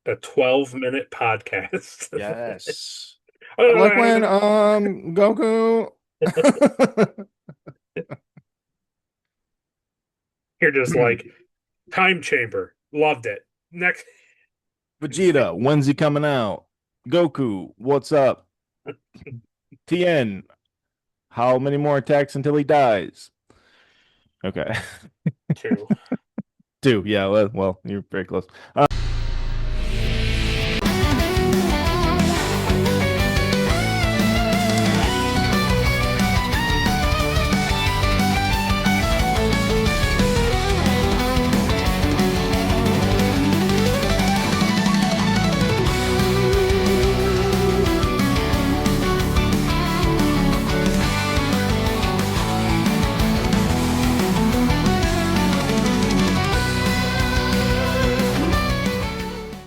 A 12-minute podcast. Yes. I like when Goku. You're just like, time chamber. Loved it. Next. Vegeta, when's he coming out? Goku, what's up? TN, how many more attacks until he dies? Okay. Two. Two. Yeah, well, you're very close.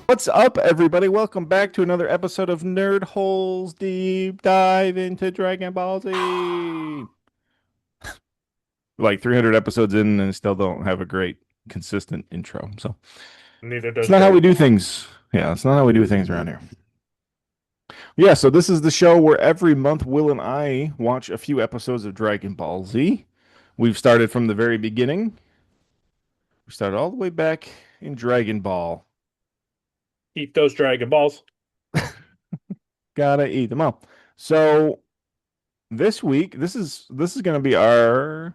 What's up, everybody? Welcome back to another episode of Nerd Holes Deep Dive into Dragon Ball Z. Like 300 episodes in and still don't have a great consistent intro. So Neither it's does not how we Dragon do Ball. things. Yeah, it's not how we do things around here. Yeah, so this is the show where every month Will and I watch a few episodes of Dragon Ball Z. We've started from the very beginning. We started all the way back in Dragon Ball. Eat those Dragon Balls. Gotta eat them all. So this week, this is gonna be our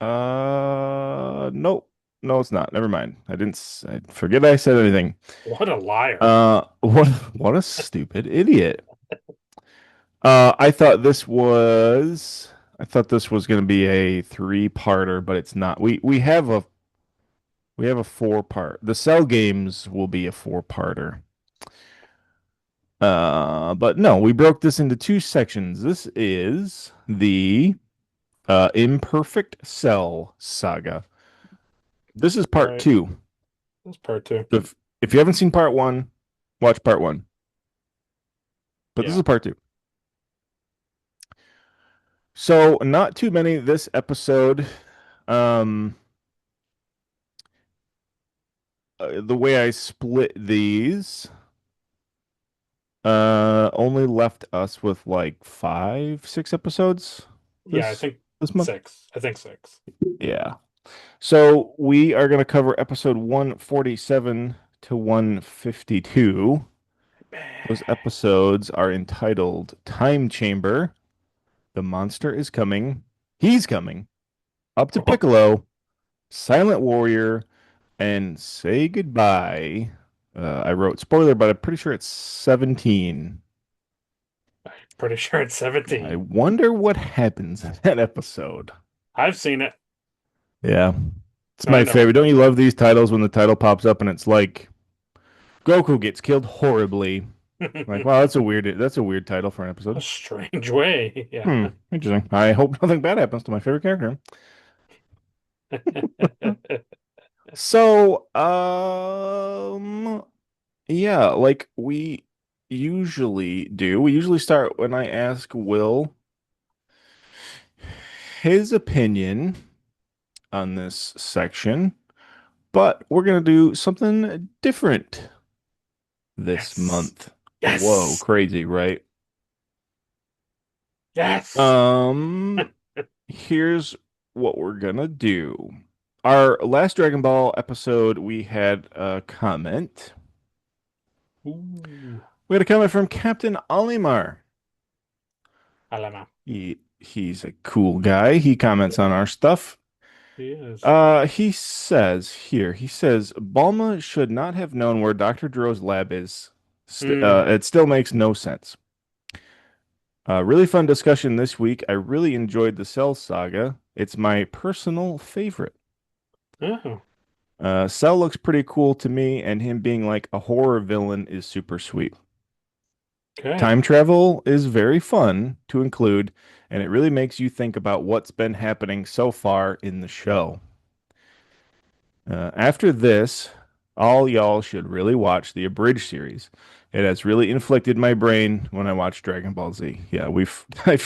nope. No, it's not. Never mind. I forget I said anything. What a liar. What a stupid idiot. I thought this was going to be a three-parter, but it's not. We have a four-part. The Cell games will be a four-parter. But no, we broke this into two sections. This is the Imperfect Cell Saga. This is All part right. two. That's part two. If you haven't seen part one, watch part one. But this Yeah. is part two. So not too many this episode. Um, the way I split these, only left us with like five, six episodes Yeah, I this think this month. six. I think six. Yeah. So we are going to cover episode 147 to 152. Those episodes are entitled Time Chamber, The Monster is Coming, He's Coming, Up to Piccolo, Silent Warrior, and Say Goodbye. I wrote spoiler, but I'm pretty sure it's 17. Pretty sure it's I 17. wonder what happens in that episode. I've seen it. Yeah, it's I my know. favorite. Don't you love these titles when the title pops up and it's like Goku gets killed horribly? Like, wow, that's a weird title for an A episode. strange way. Yeah. Interesting. I hope nothing bad happens to my favorite character. So, yeah, like we usually do. We usually start when I ask Will his opinion on this section, but we're gonna do something different this Yes. month. Whoa, Yes. crazy, right? Yes. Um, here's what we're gonna do. Our last Dragon Ball episode, we had a comment. Ooh. We had a comment from Captain Olimar. Alama. He's a cool guy. He comments on our stuff. He is. He says, Balma should not have known where Dr. Dro's lab is. Mm. It still makes no sense. Really fun discussion this week. I really enjoyed the Cell saga. It's my personal favorite. Oh. Cell looks pretty cool to me, and him being like a horror villain is super sweet. Okay. Time travel is very fun to include, and it really makes you think about what's been happening so far in the show. After this, all y'all should really watch the abridged series. It has really inflicted my brain when I watch Dragon Ball Z. Yeah, I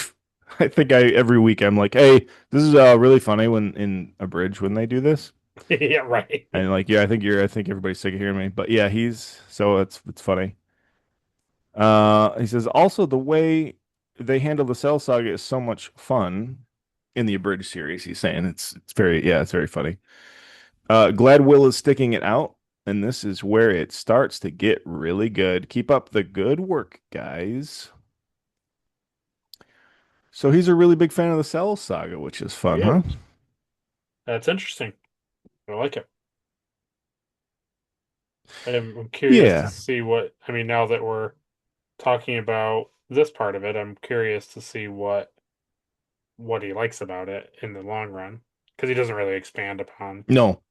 think every week I'm like, hey, this is really funny when in abridged when they do this. Yeah, right. And like, yeah, I think everybody's sick of hearing me. But yeah, he's so it's funny. He says also the way they handle the Cell Saga is so much fun in the abridged series. He's saying it's very yeah, it's very funny. Glad Will is sticking it out, and this is where it starts to get really good. Keep up the good work, guys. So he's a really big fan of the Cell Saga, which is He fun, huh? is. That's interesting. I like it. I'm curious to Yeah. see what, I mean, now that we're talking about this part of it, I'm curious to see what he likes about it in the long run. Because he doesn't really expand upon, No.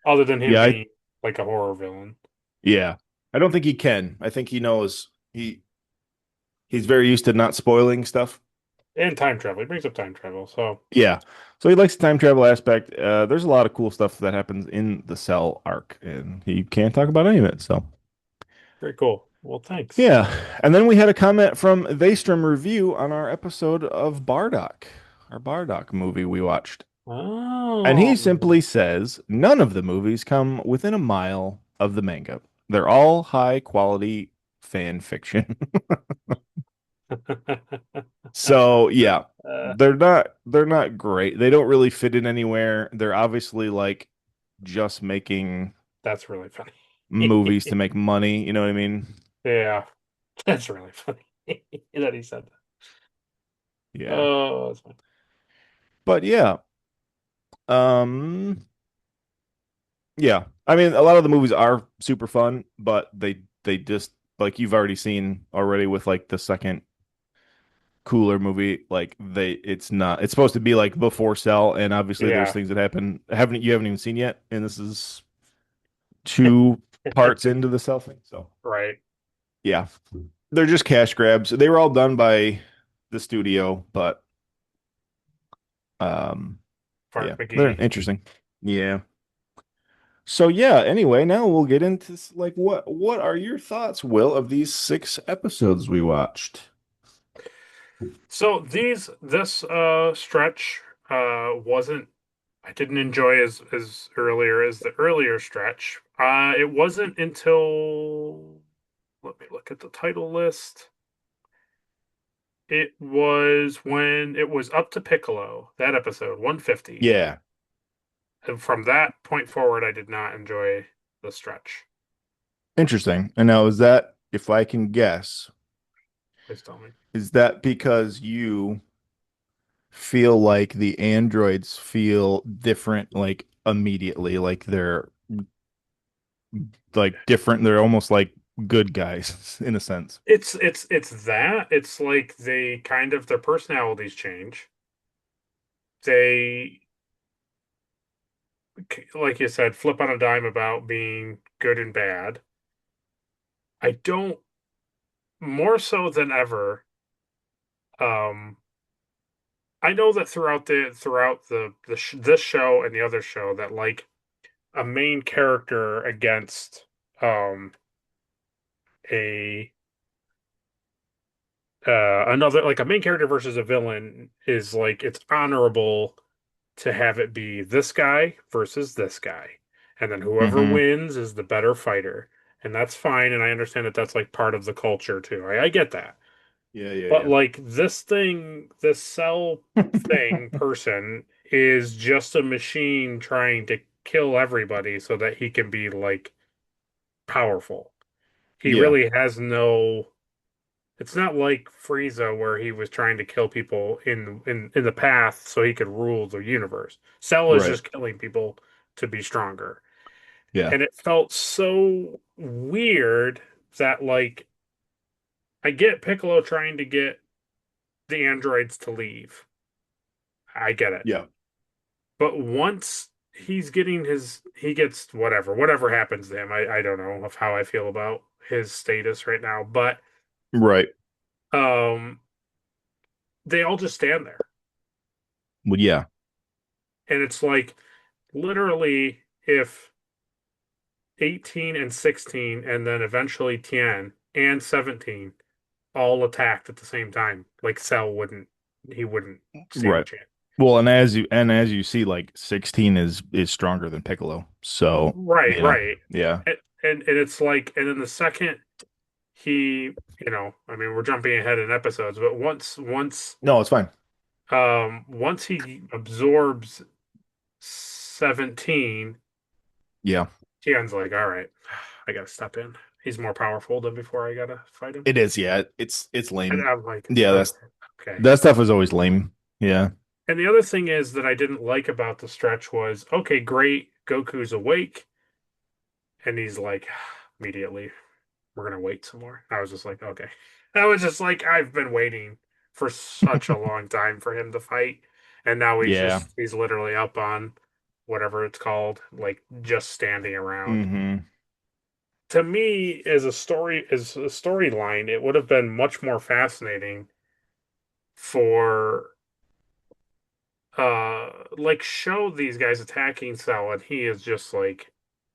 other than him Yeah, being like a horror villain. yeah. I don't think he can. I think he knows he's very used to not spoiling stuff. And time travel. He brings up time travel, so Yeah. So he likes the time travel aspect. There's a lot of cool stuff that happens in the Cell arc, and he can't talk about any of it. So very cool. Well, thanks. yeah. And then we had a comment from Vaystrom Review on our episode of Bardock, our Bardock movie we watched. And he Oh, simply says none of the movies come within a mile of the manga. They're all high quality fan fiction. So yeah, uh, they're not great. They don't really fit in anywhere. They're obviously like just making that's really funny. movies to make money, you know what I mean? Yeah, that's really funny that he said that. Yeah. Oh, that's funny. But yeah, um yeah. I mean, a lot of the movies are super fun, but they just like you've already seen already with like the second cooler movie, like it's supposed to be like before Cell, and obviously there's Yeah, things that haven't even seen yet, and this is two parts into the Cell thing. So right. yeah, they're just cash grabs. They were all done by the studio, but um, yeah, Fart they're McGee. interesting. Yeah. So yeah, anyway, now we'll get into like what are your thoughts, Will, of these 6 episodes we watched? So this stretch wasn't I didn't enjoy as earlier as the earlier stretch. It wasn't until let me look at the title list. It was when it was up to Piccolo, that episode 150. Yeah, And from that point forward, I did not enjoy the stretch. interesting. And now is that, if I can guess, Please tell me. is that because you feel like the androids feel different like immediately, like they're like different, they're almost like good guys in a sense. It's that. It's like they kind of their personalities change. They like you said, flip on a dime about being good and bad. I don't more so than ever. Um, I know that throughout this show and the other show that like a main character against um a another like a main character versus a villain is like it's honorable to have it be this guy versus this guy. And then whoever Hmm. wins is the better fighter. And that's fine. And I understand that that's like part of the culture too. I get that. Yeah, yeah, But yeah. like this thing, this cell thing person is just a machine trying to kill everybody so that he can be like powerful. He Yeah, really has no. It's not like Frieza where he was trying to kill people in the past so he could rule the universe. Cell is right. just killing people to be stronger. Yeah, And it felt so weird that like I get Piccolo trying to get the androids to leave. I get it. yeah, But once he gets whatever happens to him, I don't know of how I feel about his status right now, but right. um they all just stand there. Well, yeah, And it's like literally if 18 and 16 and then eventually 10 and 17 all attacked at the same time, like Cell wouldn't he wouldn't stand a right. chance. Well, and as you see, like 16 is stronger than Piccolo. So, Right, you know, right. yeah. And it's like, and then the second he, I mean, we're jumping ahead in episodes, but No, it's fine. once he absorbs 17, Yeah. Tian's like, all right, I gotta step in. He's more powerful than before I gotta fight him. It is, yeah. It's And lame. I'm like, Yeah, oh, that's okay. that stuff is always lame. Yeah. And the other thing is that I didn't like about the stretch was, okay, great, Goku's awake, and he's like, immediately, we're gonna wait some more. I was just like, okay. I was just like, I've been waiting for such a long time for him to fight, and now Yeah. he's literally up on whatever it's called, like just standing around. Hmm. To me, as a storyline, it would have been much more fascinating for like show these guys attacking Cell and he is just like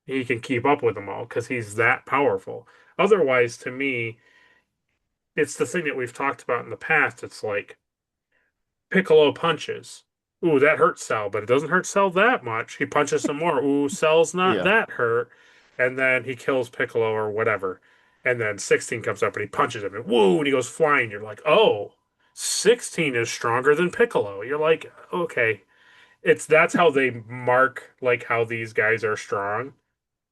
he can keep up with them all because he's that powerful. Otherwise, to me, it's the thing that we've talked about in the past. It's like Piccolo punches. Ooh, that hurts Cell, but it doesn't hurt Cell that much. He punches some more. Ooh, Cell's not Yeah. that hurt. And then he kills Piccolo or whatever. And then 16 comes up and he punches him and woo, and he goes flying. You're like, oh, 16 is stronger than Piccolo. You're like, okay. That's how they mark like how these guys are strong.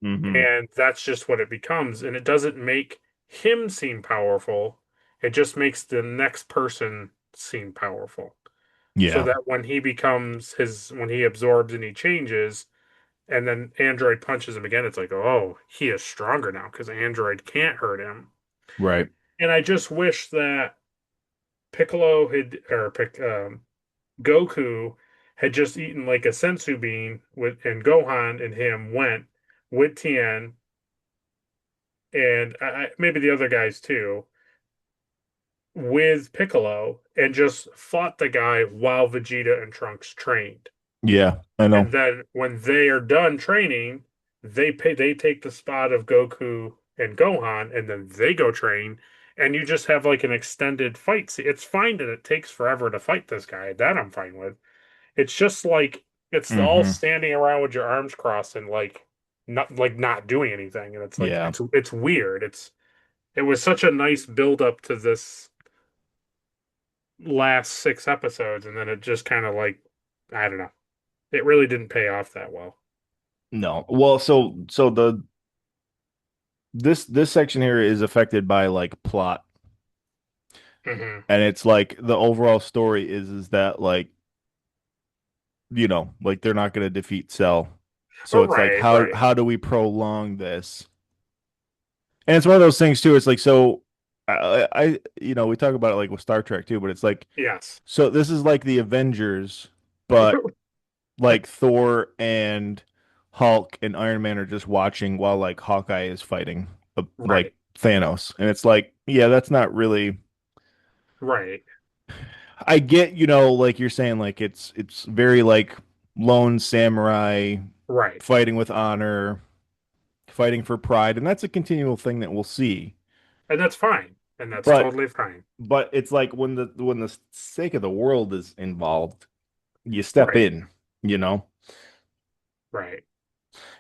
Hmm. And that's just what it becomes. And it doesn't make him seem powerful. It just makes the next person seem powerful. So Yeah. that when he absorbs and he changes, and then Android punches him again, it's like, oh, he is stronger now because Android can't hurt him. Right. And I just wish that Piccolo Goku had just eaten like a sensu bean and Gohan and him went with Tien and maybe the other guys too with Piccolo and just fought the guy while Vegeta and Trunks trained. Yeah, I know. And then when they are done training, they take the spot of Goku and Gohan, and then they go train, and you just have like an extended fight. It's fine that it takes forever to fight this guy. That I'm fine with. It's just like it's all Hmm. standing around with your arms crossed and not doing anything, and it's like Yeah. it's weird. It was such a nice build up to this last six episodes, and then it just kind of like I don't know. It really didn't pay off that well. No. Well, so the this section here is affected by like plot. Hmm. And it's like the overall story is that like, like they're not going to defeat Cell. So Oh, it's like right, how right. how do we prolong this? And it's one of those things too. It's like so we talk about it like with Star Trek too, but it's like Yes. so this is like the Avengers, but like Thor and Hulk and Iron Man are just watching while like Hawkeye is fighting like Right, Thanos. And it's like, yeah, that's not really right, I get, like you're saying like it's very like lone samurai right. fighting with honor, fighting for pride, and that's a continual thing that we'll see. And that's fine. And that's But totally fine. but it's like when the sake of the world is involved, you step Right, in, you know? right.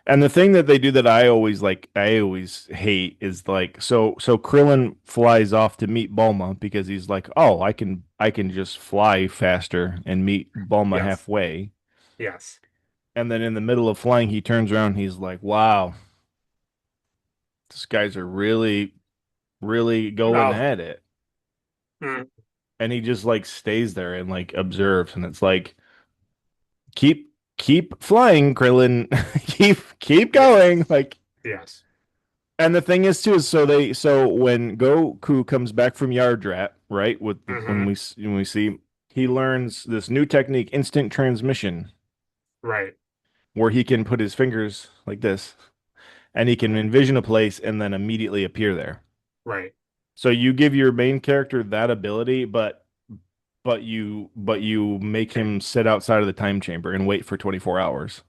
And the thing that they do that I always hate is like so Krillin flies off to meet Bulma because he's like, "Oh, I can just fly faster and meet Bulma Yes, halfway." yes. And then in the middle of flying, he turns around, he's like, "Wow, these guys are really really going Oh, at it." mm, And he just like stays there and like observes and it's like, "Keep flying, Krillin. Keep going." yes, Like. yes. And the thing is too is so when Goku comes back from Yardrat, right? When Hmm. we see he learns this new technique, instant transmission, Right, where he can put his fingers like this and he can hmm, envision a place and then immediately appear there. right, So you give your main character that ability, but you make okay, him sit outside of the time chamber and wait for 24 hours.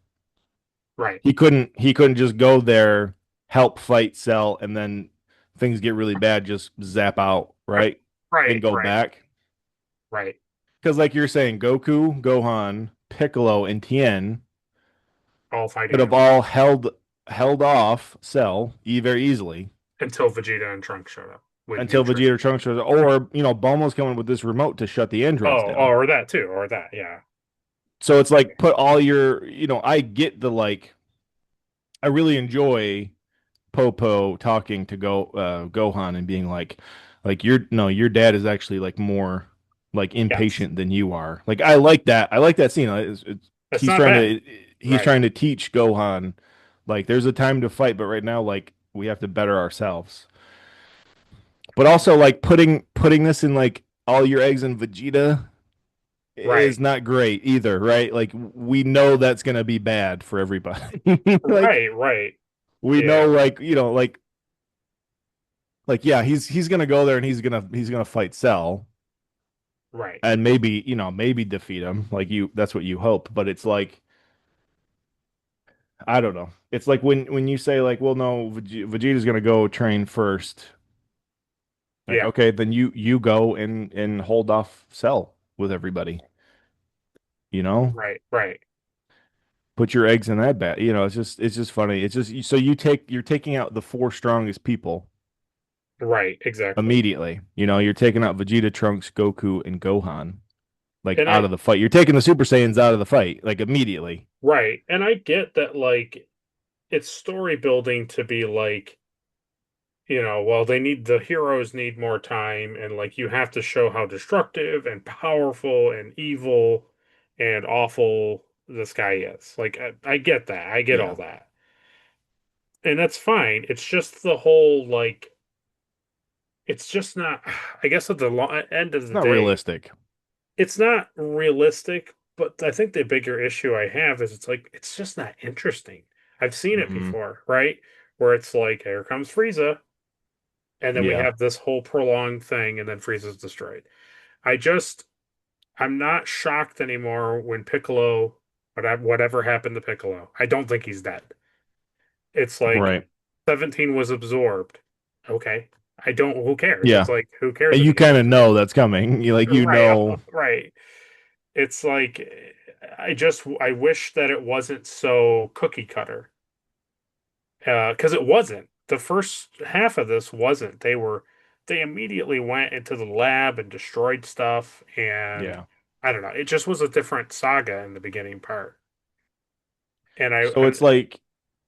right, He couldn't just go there, help fight Cell, and then things get really bad, just zap out, right, right? And right, go right, back. right. because like you're saying, Goku, Gohan, Piccolo, and Tien all could fighting have him all held off Cell very easily until Vegeta and Trunks showed up with until nutrition. Vegeta Trunks was, or Bulma's coming with this remote to shut the androids Oh, down. or that too, or that, yeah. So it's like put all your, I get the like, I really enjoy Popo talking to Gohan and being like your no, your dad is actually like more like Yes. impatient than you are. Like I like that. I like that scene. It's He's not trying bad. to he's Right. trying to teach Gohan like there's a time to fight, but right now like we have to better ourselves. But also like putting this in like all your eggs in Vegeta Right. is not great either, right? Like we know that's gonna be bad for everybody. Like Right, right. we know Yeah, like yeah, he's gonna go there and he's gonna fight Cell right. and maybe maybe defeat him. Like you, that's what you hope. But it's like I don't know. It's like when you say like, well, no, Vegeta's gonna go train first. Like Yeah, okay, then you go and hold off Cell with everybody. You know, right, right, put your eggs in that bat. It's just funny. It's just so you're taking out the four strongest people right, exactly. immediately. You're taking out Vegeta, Trunks, Goku, and Gohan. Like And out I, of the fight. You're taking the Super Saiyans out of the fight, like immediately. right. And I get that, like, it's story building to be like, well, the heroes need more time, and like, you have to show how destructive and powerful and evil and awful this guy is. Like, I get that. I get all Yeah. that. And that's fine. It's just the whole, like, it's just not, I guess at the end of It's the not day, realistic. it's not realistic, but I think the bigger issue I have is it's like it's just not interesting. I've seen it Hmm. before, right? Where it's like, here comes Frieza, and then we Yeah. have this whole prolonged thing, and then Frieza's destroyed. I just I'm not shocked anymore when Piccolo, whatever happened to Piccolo. I don't think he's dead. It's like Right. 17 was absorbed. Okay. I don't, who cares? It's Yeah. like, who cares And if you he gets kind of absorbed? know that's coming. Right. Right. It's like I wish that it wasn't so cookie cutter. Because it wasn't. The first half of this wasn't. They immediately went into the lab and destroyed stuff, and Yeah. I don't know. It just was a different saga in the beginning part. And So it's like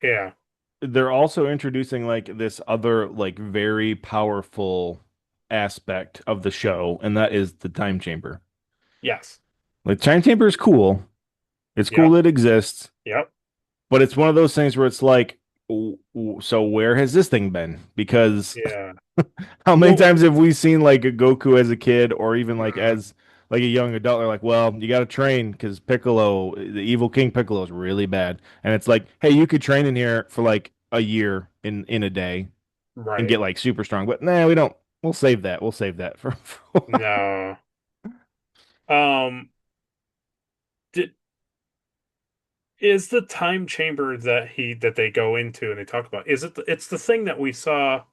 yeah, they're also introducing like this other like very powerful aspect of the show, and that is the time chamber. yes, Like time chamber is cool. It's cool yep, that it exists, yep, but it's one of those things where it's like, so where has this thing been? Because yeah. how many Well, times have we seen like a Goku as a kid or even like mm, as like a young adult? They're like, well, you got to train because Piccolo, the evil King Piccolo, is really bad. And it's like, hey, you could train in here for like a year in a day and right. get like super strong. But nah, we don't. We'll save that. We'll save that for a while. No. Um, did is the time chamber that they go into and they talk about, is it's the thing that we saw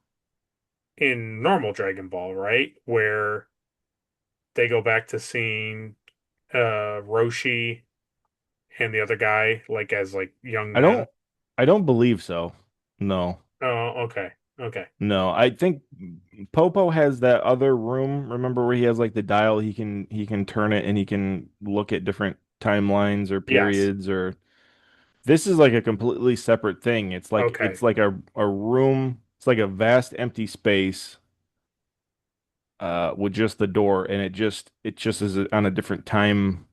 in normal Dragon Ball, right? Where they go back to seeing Roshi and the other guy like as like young I men. don't. I don't believe so. No. Oh, okay. Okay. No, I think Popo has that other room. Remember where he has like the dial? He can turn it and he can look at different timelines or Yes. periods or this is like a completely separate thing. It's like Okay. it's like a room. It's like a vast empty space with just the door and it just is on a different time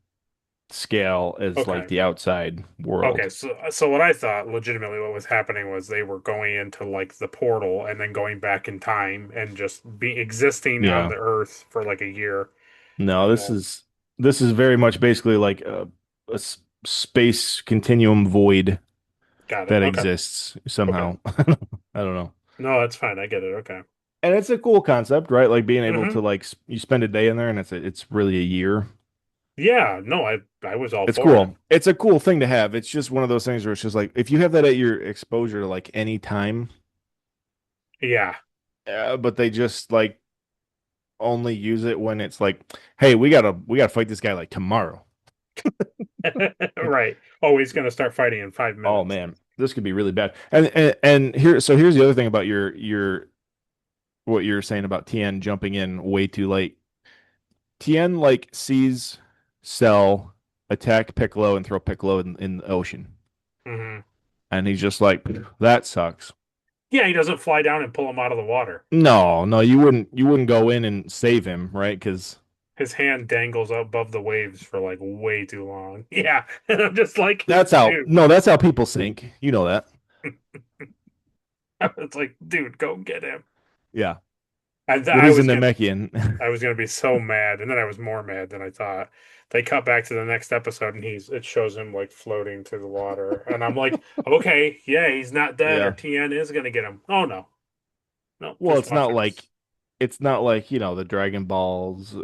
scale as like Okay. the outside Okay. world. So what I thought legitimately what was happening was they were going into like the portal and then going back in time and just be existing on Yeah. the Earth for like a year No, and this then is this is very much basically like a space continuum void got it. that Okay. exists Okay. somehow. I don't know. No, that's fine. I get it. Okay. And it's a cool concept, right? Like being able Hmm. to like you spend a day in there and it's really a year. Yeah, no, I was all It's for it. cool. It's a cool thing to have. It's just one of those things where it's just like if you have that at your exposure to like any time, Yeah. but they just like only use it when it's like, hey, we gotta fight this guy like tomorrow. Right. Oh, he's gonna start fighting in five Oh minutes. man, this could be really bad. And here, so here's the other thing about your what you're saying about Tien jumping in way too late. Tien like sees Cell attack Piccolo and throw Piccolo in the ocean, Hmm. and he's just like, that sucks. Yeah, he doesn't fly down and pull him out of the water. No, no, you wouldn't go in and save him, right? Because His hand dangles above the waves for like way too long. Yeah. And I'm just like, that's how dude. no, that's how people sink. You know that. It's like, dude, go get him. Yeah. What I is a was gonna Namekian? I was gonna be so mad, and then I was more mad than I thought. They cut back to the next episode, and it shows him like floating through the water, and I'm like, okay, yeah, he's not dead, or Yeah. TN is gonna get him. Oh no, no, Well, just watch him. it's not like, the Dragon Balls,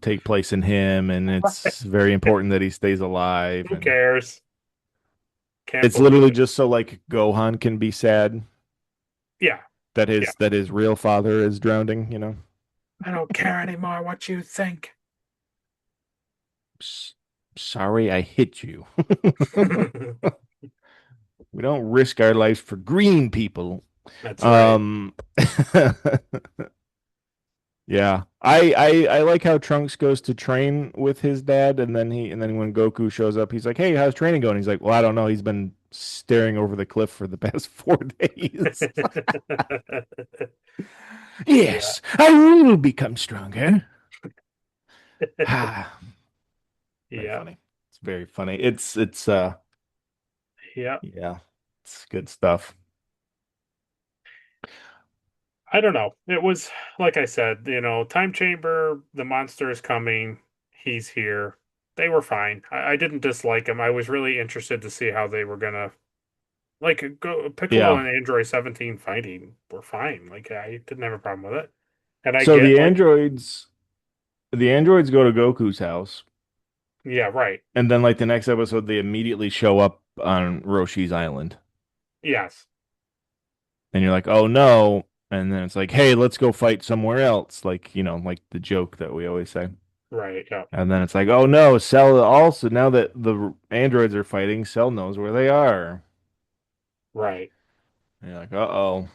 take place in him, and it's very important that he stays alive, Who and cares? Can't it's believe literally it. just so like Gohan can be sad Yeah, that yeah. his real father is drowning. I don't care anymore what you think. S- Sorry, I hit you. We don't risk our lives for green people. That's right. Um, yeah. I like how Trunks goes to train with his dad, and then when Goku shows up, he's like, "Hey, how's training going?" He's like, "Well, I don't know. He's been staring over the cliff for the past 4 days." Yeah, Yes, I will become stronger. Ah, very yeah, funny. It's very funny. It's yeah. yeah, it's good stuff. I don't know. It was like I said, time chamber, the monster is coming. He's here. They were fine. I didn't dislike him. I was really interested to see how they were gonna go Piccolo Yeah. and Android 17 fighting were fine. Like I didn't have a problem with it. And I So get like, the androids go to Goku's house, yeah, right. and then like the next episode, they immediately show up on Roshi's island, Yes. and you're like, oh no. And then it's like, hey, let's go fight somewhere else, like like the joke that we always say. Right. Yeah. And then it's like, oh no, Cell also, now that the androids are fighting, Cell knows where they are. Right. And you're like, uh-oh.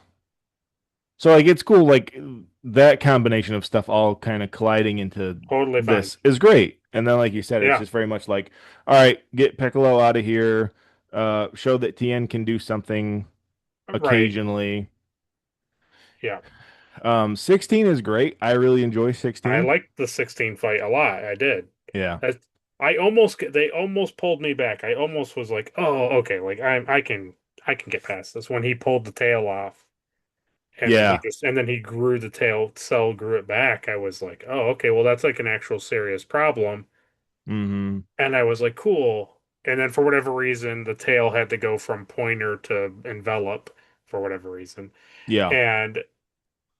So like it's cool, like that combination of stuff all kind of colliding into Totally fine. this is great. And then like you said, it's Yeah. just very much like, all right, get Piccolo out of here, show that Tien can do something Right. occasionally. Yeah. 16 is great. I really enjoy I 16. liked the 16 fight a lot. I did. Yeah. That they almost pulled me back. I almost was like, "Oh, okay, like I can get past this." When he pulled the tail off Yeah. and then he grew the tail, Cell grew it back. I was like, "Oh, okay, well that's like an actual serious problem." Hmm. And I was like, "Cool." And then for whatever reason, the tail had to go from pointer to envelop for whatever reason. Yeah. And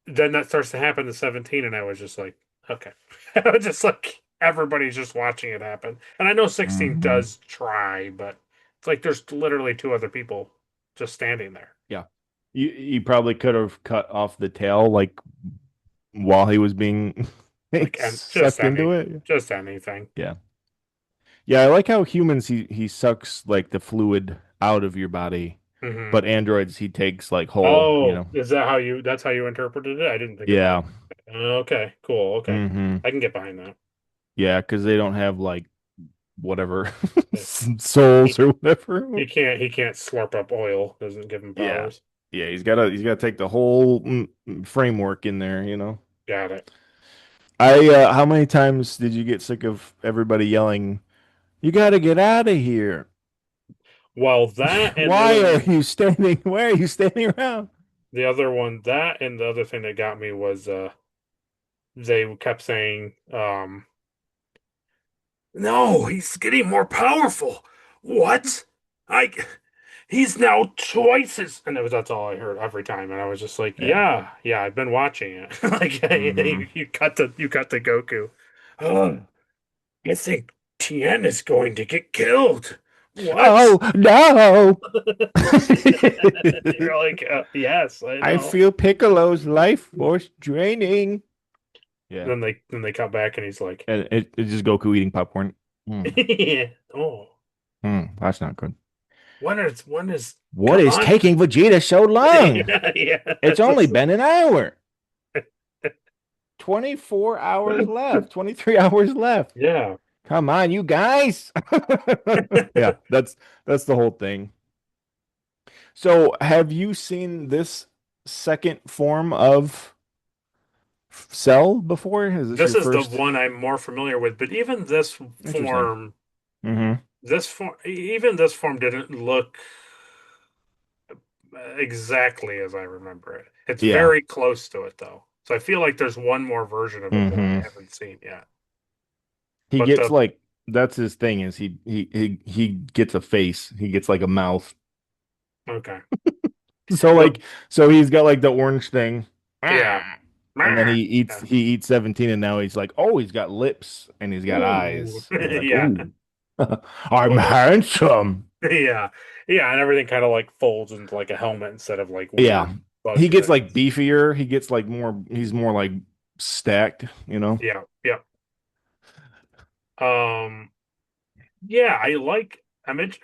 then that starts to happen to 17, and I was just like, okay. I was just like, everybody's just watching it happen. And I know 16 Hmm. does try, but it's like there's literally two other people just standing there. Yeah. You probably could have cut off the tail like while he was being Like, and sucked into it. just anything. Yeah. Yeah, I like how humans he sucks like the fluid out of your body, Hmm. but androids he takes like whole. Oh, that's how you interpreted it? I didn't think about Yeah. it. Okay, cool. Okay. Hmm. I can get behind that. Yeah, because they don't have like whatever Yeah. souls He, or whatever. he can't slurp up oil, doesn't give him Yeah. powers. Yeah, he's gotta take the whole framework in there. Got it. I how many times did you get sick of everybody yelling, "You gotta get out of here." Well, that and the other Why are one you standing? Why are you standing around? that and the other thing that got me was they kept saying, no, he's getting more powerful. What? I he's now twice as and that's all I heard every time. And I was just like, Yeah. yeah, yeah, I've been watching it. Like Hmm. you cut to Goku. Oh, I think Tien is going to get killed. What? Oh no! You're like, yes, I I know. feel Piccolo's life force draining. Yeah. Then they cut back and he's like, And it's just Goku eating popcorn. Mm, "Oh, that's not good. when is What come is on." taking Vegeta so long? Yeah, yeah, It's only been an hour. 24 hours left. 23 hours left. yeah. Come on, you guys. Yeah, that's the whole thing. So, have you seen this second form of Cell before? Is this This your is the first? one I'm more familiar with, but even this Interesting. form, Hmm. even this form didn't look exactly as I remember it. It's Yeah. very close to it though. So I feel like there's one more version of it that I Hmm. haven't seen yet. He But gets the like that's his thing is he gets a face. He gets like a mouth. okay. So The like so he's got like the orange thing. yeah. And then Yeah. he eats 17 and now he's like, "Oh, he's got lips and he's got Ooh. eyes." And you're like, Yeah. "Ooh. I'm Well, handsome." yeah. Yeah, and everything kind of like folds into like a helmet instead of like weird Yeah. He bug gets like things. beefier. He gets like more he's more like stacked, you know? Yeah. Yeah. Um yeah, I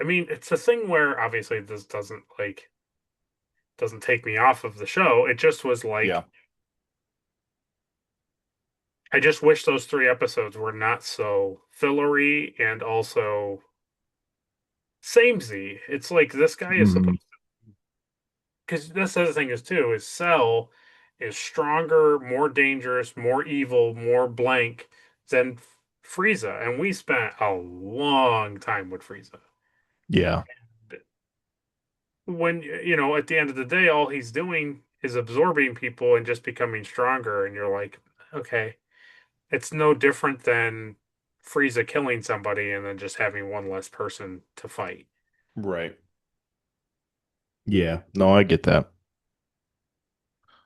mean, it's a thing where obviously this doesn't take me off of the show. It just was Yeah. like I just wish those three episodes were not so fillery and also samey. It's like this guy is Hmm. supposed because that's the other thing is too is Cell is stronger, more dangerous, more evil, more blank than Frieza, and we spent a long time with Frieza. Yeah. When at the end of the day, all he's doing is absorbing people and just becoming stronger, and you're like, okay, it's no different than Frieza killing somebody and then just having one less person to fight. Right. Yeah. No, I get that.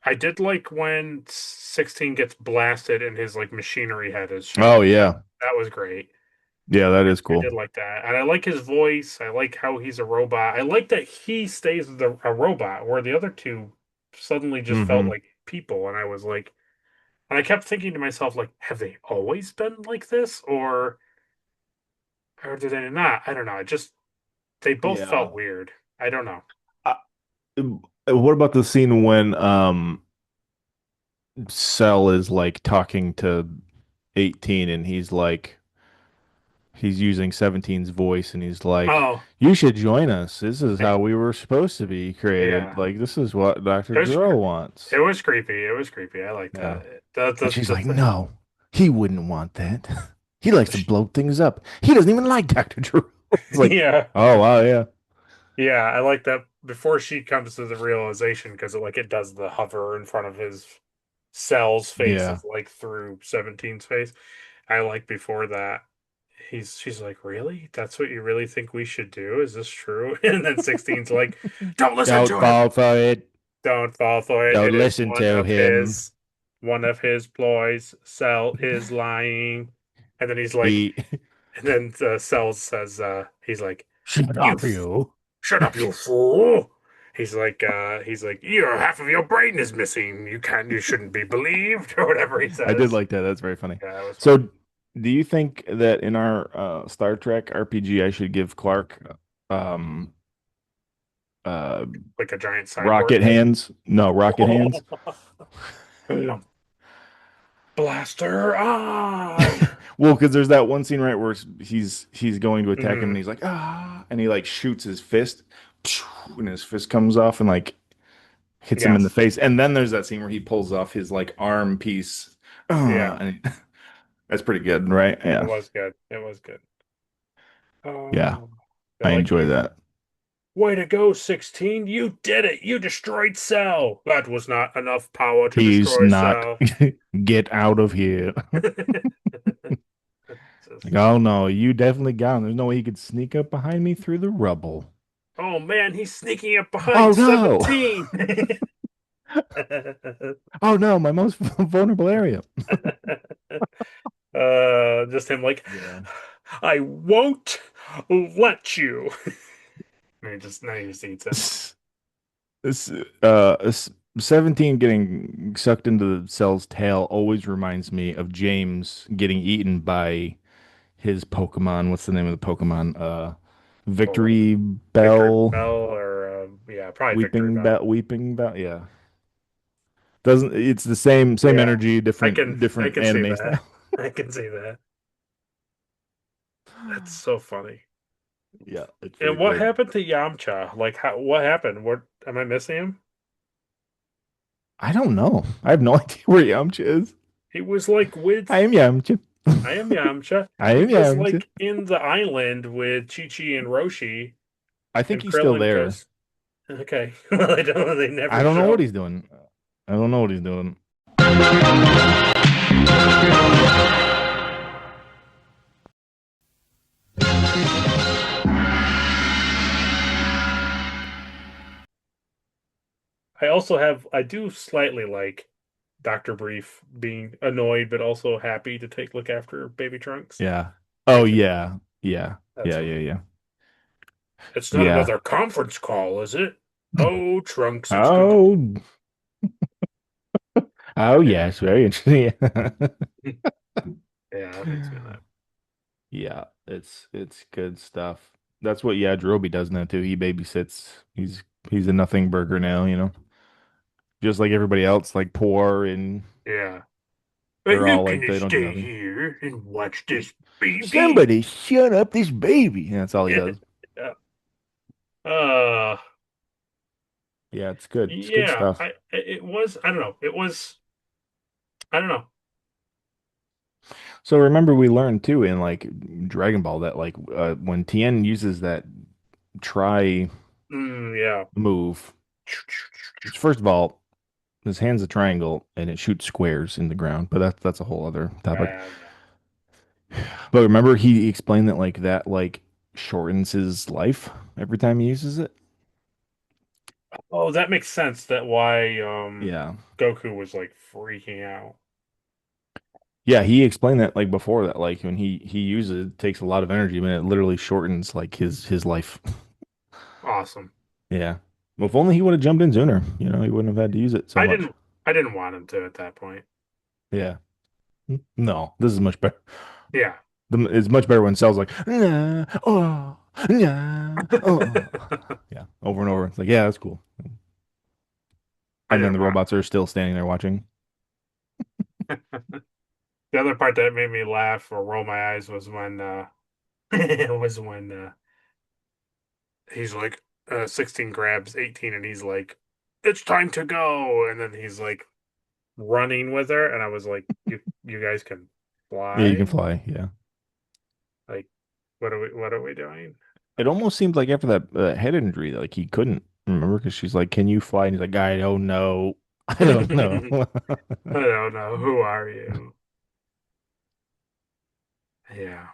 I did like when 16 gets blasted and his like machinery head is Oh shown. yeah. That was great. Yeah, that is I cool. did like that. And I like his voice. I like how he's a robot. I like that he stays with a robot where the other two suddenly just felt Hmm. like people. And I was like, and I kept thinking to myself, like, have they always been like this? Or did they not? I don't know. It just, they both Yeah. felt weird. I don't know. What about the scene when Cell is like talking to 18 and he's using 17's voice and he's like, Oh, "You should join us. This is how we were supposed to be created. yeah. Like this is what Dr. It was, Gero wants." it was creepy. It was creepy. I like Yeah. that. And she's The like, thing. "No, he wouldn't want that. He likes to blow things up. He doesn't even like Dr. Gero." It's like, Yeah. "Oh, wow, yeah." Yeah, I like that before she comes to the realization because it does the hover in front of his Cell's face Yeah. is like through 17's face. I like before that she's like, "Really? That's what you really think we should do? Is this true?" And then 16's like, "Don't listen Don't to him. fall for it. Don't fall for it. Don't It is listen to him. one of his ploys. Cell is lying." And then he's like, He and then Cell says, he's like, shut "You up, you. shut up, you fool." He's like, your half of your brain is missing. You shouldn't be believed, or whatever he I did says. like that. That's very funny. Yeah, that was funny. So, do you think that in our Star Trek RPG, I should give Clark um uh Like a giant cyborg rocket head. hands? No, rocket hands. Blaster on. Well, because there's that one scene right where he's going to attack him and Hmm. he's like and he like shoots his fist and his fist comes off and like hits him in the Yes. face. And then there's that scene where he pulls off his like arm piece. Yeah. That's pretty good, right? It Yeah. was good. It was good. Yeah. Oh, I I like enjoy you. that. Way to go, 16. You did it. You destroyed Cell. That was not enough power to He's destroy not Cell. get out of here. Just, Like, oh no, you definitely got him. There's no way he could sneak up behind me through the rubble. oh man, he's sneaking up Oh behind no. 17. Oh no, my most vulnerable area. Just him like, Yeah. I won't let you. And he just eats him. S- s- uh, s- 17 getting sucked into the cell's tail always reminds me of James getting eaten by his Pokemon. What's the name of the Pokemon? Or Victory Victory Bell, Bell, or yeah, probably Victory Bell. Weeping Bell. Yeah. Doesn't it's the same Yeah, energy, I different can see anime that. style. I can see that. That's so funny. Yeah, it's And very what good. happened to Yamcha? Like, how? What happened? What am I missing him? I don't know. I have no idea where Yamcha is. He was like I with am Yamcha. I am Yamcha. I He am was Yamcha. like in the island with Chi Chi and Roshi, I think and he's still Krillin there. just okay. Well, I don't know. They I never don't know what show. he's doing. I don't know what he's doing. I do slightly like Dr. Brief being annoyed but also happy to take look after baby Trunks. Yeah. I Oh can yeah. Yeah. That's Yeah, yeah, funny. yeah. It's not Yeah. another conference call, is it? Oh, Trunks, it's good to Oh, oh yeah. yes, very interesting. Yeah, that makes me laugh. Yeah, it's good stuff. That's what Yajirobe does now too. He babysits. He's a nothing burger now, you know. Just like everybody else, like poor and Yeah. I'm they're all not like gonna they don't do stay nothing. here and watch this baby. Somebody shut up this baby. Yeah, that's all he does. Yeah. Uh, Yeah, it's good. It's good yeah. stuff. It was. I don't know. It was. I don't know. So remember we learned too in like Dragon Ball that like when Tien uses that try Yeah. move, which first of all, his hand's a triangle and it shoots squares in the ground, but that's a whole other topic. Yeah. But remember he explained that like shortens his life every time he uses it. Oh, that makes sense. That why Yeah. Goku was like freaking out. Yeah, he explained that like before that like when he uses it, it takes a lot of energy, but it literally shortens like his life. Awesome. Yeah. Well, if only he would have jumped in sooner, you know, he wouldn't have had to use it so I much. didn't. I didn't want him to at that point. Yeah. No, this is much better. Yeah. It's much better when Cell's like, nah, oh, nah, oh. Yeah, over and over. It's like, yeah, that's cool. I And then didn't the want. robots are still standing there watching. The other part that made me laugh or roll my eyes was when was when he's like 16 grabs 18 and he's like it's time to go and then he's like running with her and I was like you guys can Yeah, you can fly? fly. Yeah. Like what are we doing? It almost seemed like after that head injury, like he couldn't remember because she's like, "Can you fly?" And he's like, "I don't know. I don't know." I don't know. Who are you? Yeah.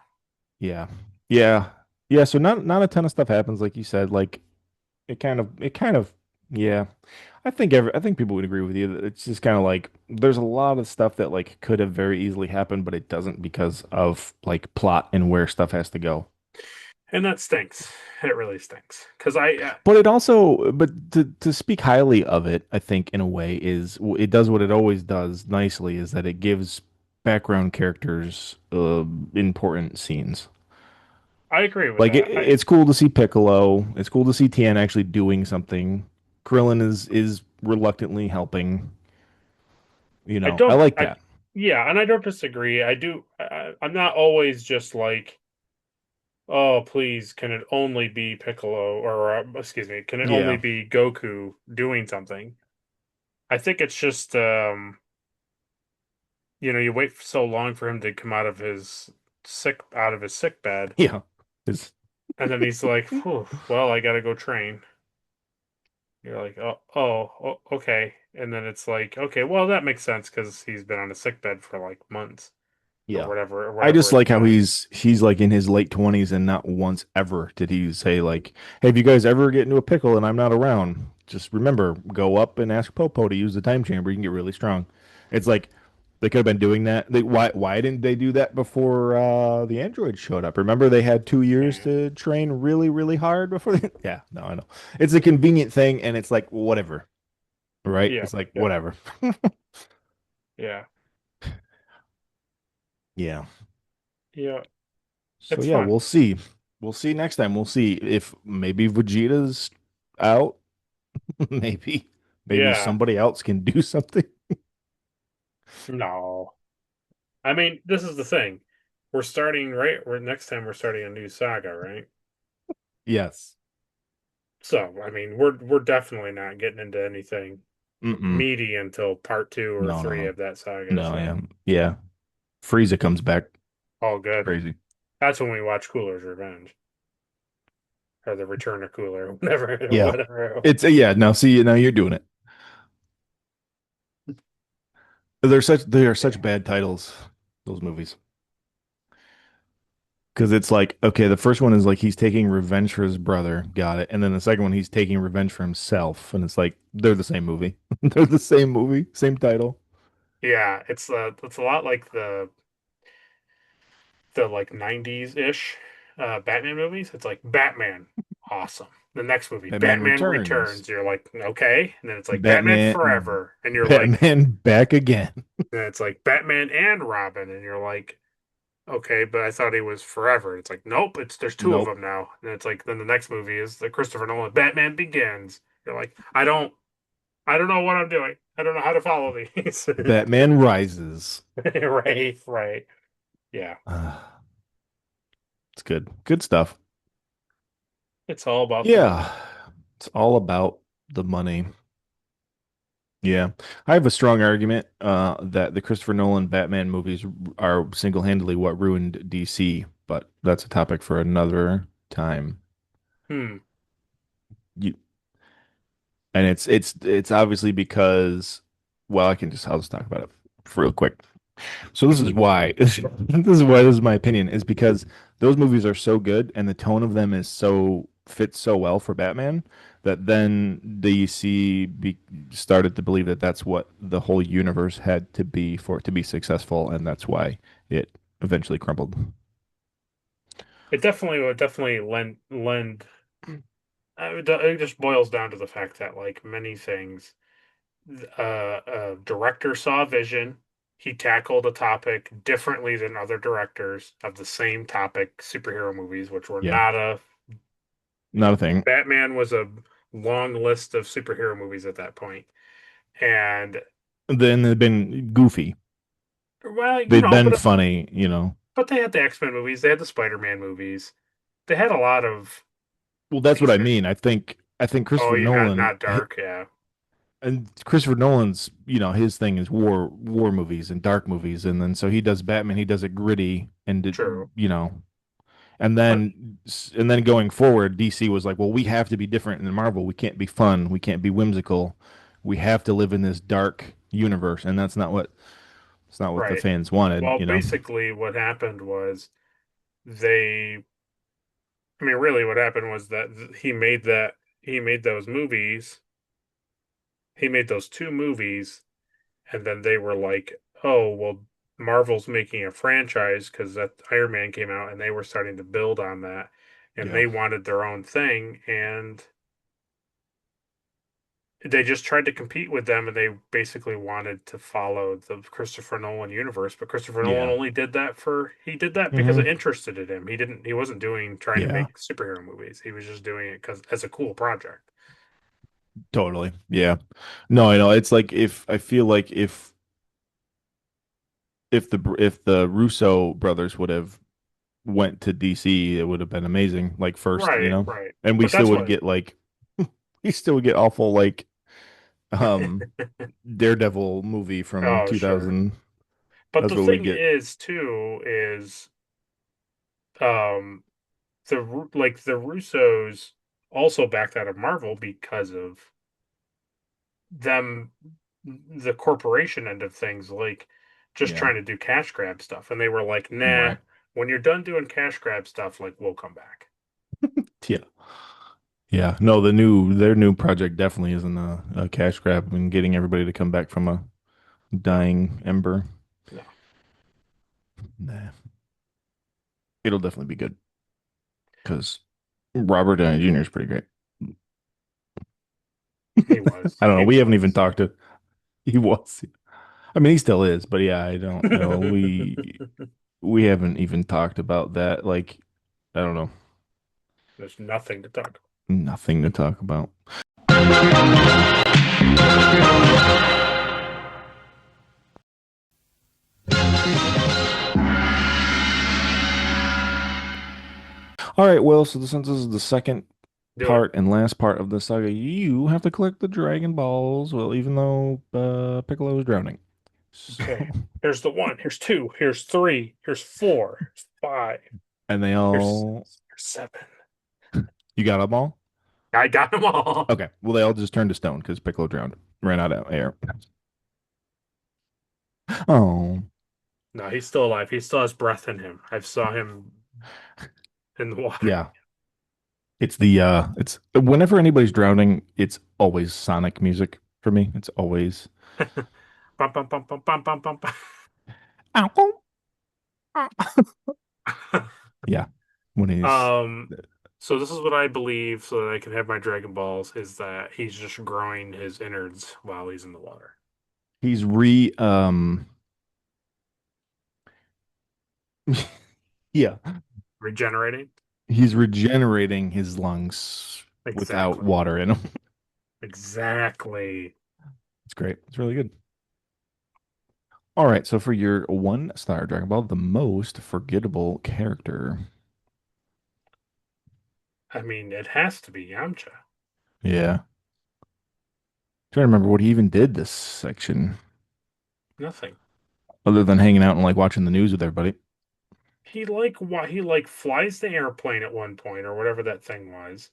Yeah, yeah, yeah. So not a ton of stuff happens, like you said. Like it kind of, yeah. I think people would agree with you that it's just kind of like there's a lot of stuff that like could have very easily happened, but it doesn't because of like plot and where stuff has to go. And that stinks. It really stinks. Because But it also, but to speak highly of it, I think in a way is it does what it always does nicely is that it gives background characters important scenes. I agree with Like that. it's cool to see Piccolo. It's cool to see Tien actually doing something. Krillin is reluctantly helping. You I know, I don't like I that. yeah, and I don't disagree. I do I'm not always just like, oh, please, can it only be Piccolo or excuse me, can it only Yeah. be Goku doing something? I think it's just you wait so long for him to come out of his sick bed, Yeah. It's, and then he's like, "Phew, well, I gotta go train." You're like, okay. And then it's like, okay, well, that makes sense because he's been on a sick bed for like months yeah. or I whatever just it's like how been. he's like in his late 20s and not once ever did he say like, "Hey, if you guys ever get into a pickle and I'm not around, just remember, go up and ask Popo to use the time chamber. You can get really strong." It's like they could have been doing that. Why didn't they do that before the androids showed up? Remember they had 2 years Yeah. to train really, really hard before they Yeah, no, I know. It's a convenient thing and it's like whatever. right? Yeah, It's like yeah, whatever. yeah, Yeah. yeah. So It's yeah, fun. we'll see. We'll see next time. We'll see if maybe Vegeta's out. Maybe Yeah. somebody else can do something. No. I mean, this is the thing. We're starting right. We're next time we're starting a new saga, right? Yes. So, I mean, we're definitely not getting into anything Mm-mm. meaty until part two or No, no, three no. of that saga. No, So, yeah. Yeah. Frieza comes back. all It's good. crazy. That's when we watch Cooler's Revenge or the Return of Cooler, whatever, Yeah. whatever. It's yeah, now see now you're doing it. They are such Yeah, bad titles, those movies. Because it's like, okay, the first one is like he's taking revenge for his brother, got it. And then the second one, he's taking revenge for himself. And it's like they're the same movie. They're the same movie, same title. yeah. It's a lot like the like 90s ish Batman movies. It's like Batman, awesome. The next movie, Batman Batman Returns. Returns. You're like, okay. And then it's like Batman Batman Forever. And you're like, Batman back again. and it's like Batman and Robin. And you're like, okay, but I thought he was forever. It's like, nope, it's there's two of Nope. them now. And it's like then the next movie is the Christopher Nolan Batman Begins. You're like, I don't know what I'm doing. I don't know how to follow these. Batman Rises. Right, right. Yeah. It's good. Good stuff. It's all about the money. Yeah. It's all about the money. Yeah. I have a strong argument that the Christopher Nolan Batman movies are single-handedly what ruined DC, but that's a topic for another time. Hmm. You, and it's obviously because well, I'll just talk about it real quick. So this is why this is why this is my opinion is because those movies are so good and the tone of them is so fits so well for Batman that then DC started to believe that that's what the whole universe had to be for it to be successful, and that's why it eventually crumbled. It definitely would definitely lend. It just boils down to the fact that like many things, a director saw a vision. He tackled a topic differently than other directors of the same topic, superhero movies, which were Yeah, not a, not a thing. Batman was a long list of superhero movies at that point. And Then they've been goofy. well, They've been funny. but they had the X-Men movies, they had the Spider-Man movies. They had a lot of Well, that's what I decent. mean. I think Oh, Christopher you're not Nolan not dark, yeah. and Christopher Nolan's, his thing is war movies and dark movies, and then so he does Batman, he does it gritty and True. you know, and But then going forward, DC was like, well, we have to be different in Marvel. We can't be fun. We can't be whimsical. We have to live in this dark universe, and that's not what the right. fans wanted, Well, you know? basically what happened was they I mean really what happened was that he made those movies. He made those two movies and then they were like, "Oh, well Marvel's making a franchise because that Iron Man came out and they were starting to build on that and Yeah. they wanted their own thing and they just tried to compete with them and they basically wanted to follow the Christopher Nolan universe, but Christopher Nolan Yeah. only did that he did that because it Hmm. interested in him. He wasn't doing trying to Yeah. make superhero movies. He was just doing it because as a cool project. Totally. Yeah. No, I know. It's like if I feel like if the Russo brothers would have went to DC, it would have been amazing. Like first, Right, right. and we But still that's would what get like we still would get awful like um Daredevil movie from oh, sure. 2000. But That's the what we'd thing get. is too is um like the Russos also backed out of Marvel because of them the corporation end of things like just Yeah. trying to do cash grab stuff and they were like nah Right. when you're done doing cash grab stuff like we'll come back. Yeah. Yeah. No, their new project definitely isn't a cash grab and getting everybody to come back from a No, dying ember. no. Nah. It'll definitely be good because Robert Downey Jr. is pretty great. He was. I don't know. He We haven't even was. talked to. He was. I mean, he still is, but yeah, I don't know. We haven't even talked about that. Like, I don't know. There's nothing to talk Nothing to talk about. All right, well, so since this is the second Do it. part and last part of the saga, you have to collect the Dragon Balls. Well, even though Piccolo is drowning. So, Okay. Here's the one. Here's two. Here's three. Here's four. Here's five. and they Here's all, six. Here's seven. you got them all? I got them all. Okay. Well, they all just turned to stone because Piccolo drowned, ran out of air. Oh, No, he's still alive. He still has breath in him. I saw him in the water. yeah. It's whenever anybody's drowning, it's always Sonic music for me. It's always. Bum, bum, bum, bum, bum, bum, bum, bum. Yeah. When he's Um, so this is what I believe, so that I can have my Dragon Balls, is that he's just growing his innards while he's in the water, he's re yeah, regenerating. he's regenerating his lungs without Exactly. water in them. Exactly. It's great. It's really good. All right, so for your 1 star Dragon Ball, the most forgettable character. I mean, it has to be Yamcha. Yeah. Trying to remember what he even did this section, Nothing. other than hanging out and like watching the news with everybody. He like flies the airplane at one point or whatever that thing was.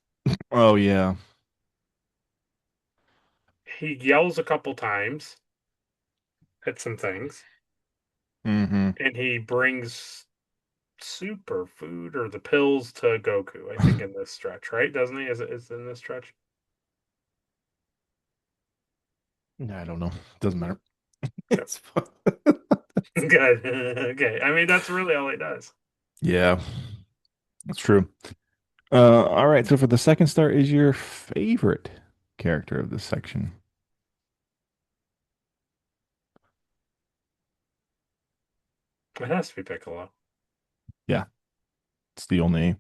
Oh yeah. He yells a couple times at some things, Mm-hmm. and he brings soup or food or the pills to Goku, I think in this stretch, right? Doesn't he? Is it in this stretch? I don't know. Doesn't matter. Okay. It's fun. Good. Okay. I mean, that's really all he does. Yeah, that's true. All right. So for the 2nd star, is your favorite character of this section? It has to be Piccolo. Yeah, it's the only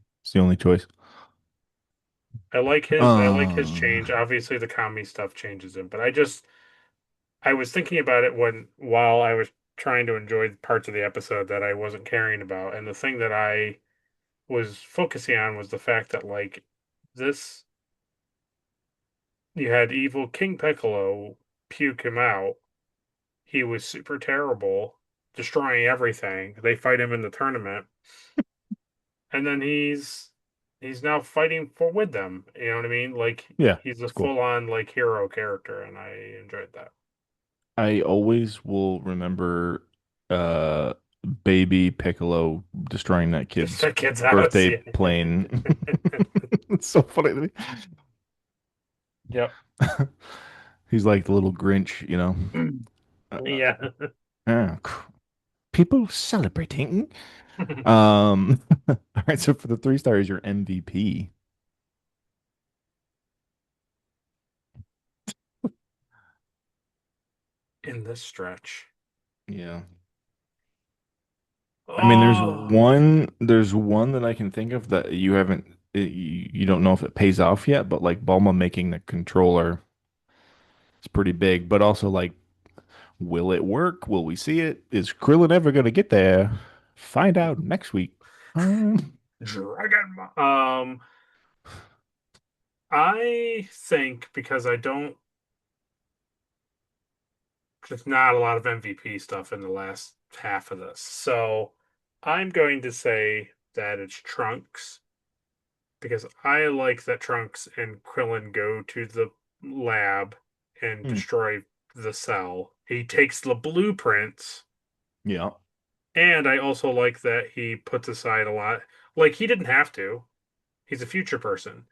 choice. I like his change. Uh, Obviously the comedy stuff changes him, but I was thinking about it while I was trying to enjoy parts of the episode that I wasn't caring about. And the thing that I was focusing on was the fact that like this you had evil King Piccolo puke him out. He was super terrible, destroying everything. They fight him in the tournament, and then he's now fighting for with them. You know what I mean? Like yeah, he's a it's cool. full on like hero character, and I enjoyed that. I always will remember uh baby Piccolo destroying that Just kid's the kid's house. birthday Yeah. plane. It's so funny to me. Yep. He's like the little Grinch, you know. Uh, Yeah. people celebrating. All right, so for the 3 star is your MVP. In this stretch. Yeah. I mean, Oh, there's one that I can think of that you haven't, you don't know if it pays off yet, but like Bulma making the controller is pretty big, but also like, will it work? Will we see it? Is Krillin ever going to get there? Find out next week. Um, I think because there's not a lot of MVP stuff in the last half of this. So I'm going to say that it's Trunks because I like that Trunks and Krillin go to the lab and hmm, destroy the cell. He takes the blueprints, yeah, and I also like that he puts aside a lot. Like, he didn't have to, he's a future person.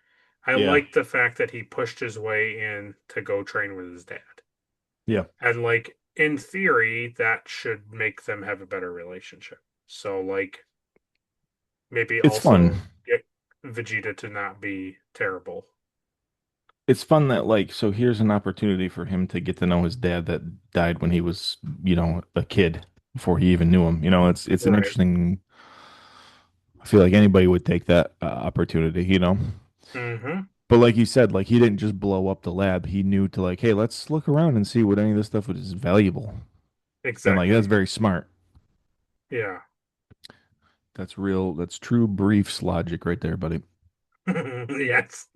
I yeah, like the fact that he pushed his way in to go train with his dad. yeah. And like in theory, that should make them have a better relationship. So like maybe It's fun. also get Vegeta to not be terrible. it's fun that like so here's an opportunity for him to get to know his dad that died when he was, a kid before he even knew him. It's an Right. interesting. I feel like anybody would take that opportunity. Hmm. But like you said, like he didn't just blow up the lab. He knew to like, hey, let's look around and see what any of this stuff is valuable. And like that's Exactly. very smart. Yeah. That's real. That's true briefs logic right there, buddy. Yes.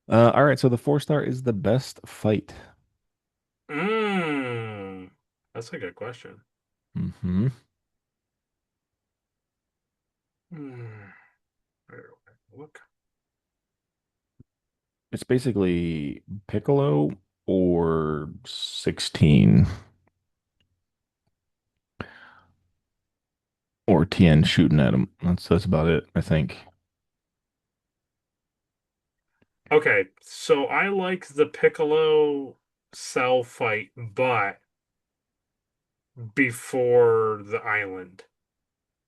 All right, so the 4 star is the best fight. Mm. That's a good question. Hmm. Hmm. Where do I look. It's basically Piccolo or 16 or Tien shooting at him. That's about it, I think. Okay, so I like the Piccolo Cell fight, but before the island.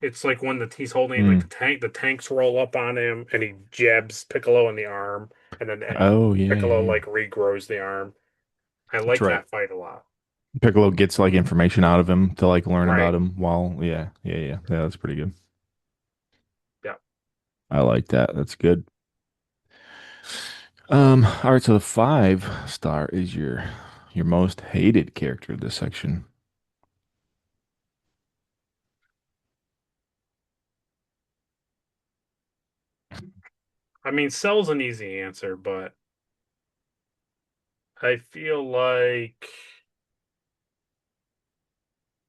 It's like when he's holding like Mm. the tanks roll up on him, and he jabs Piccolo in the arm, and then Oh yeah, yeah, Piccolo yeah. like regrows the arm. I That's like right. that fight a lot. Piccolo gets like information out of him to like learn Right. about him while yeah, yeah, yeah. Yeah, that's pretty good. Yeah. I like that. That's good. All right, so the 5 star is your most hated character of this section. I mean, Cell's an easy answer, but I feel like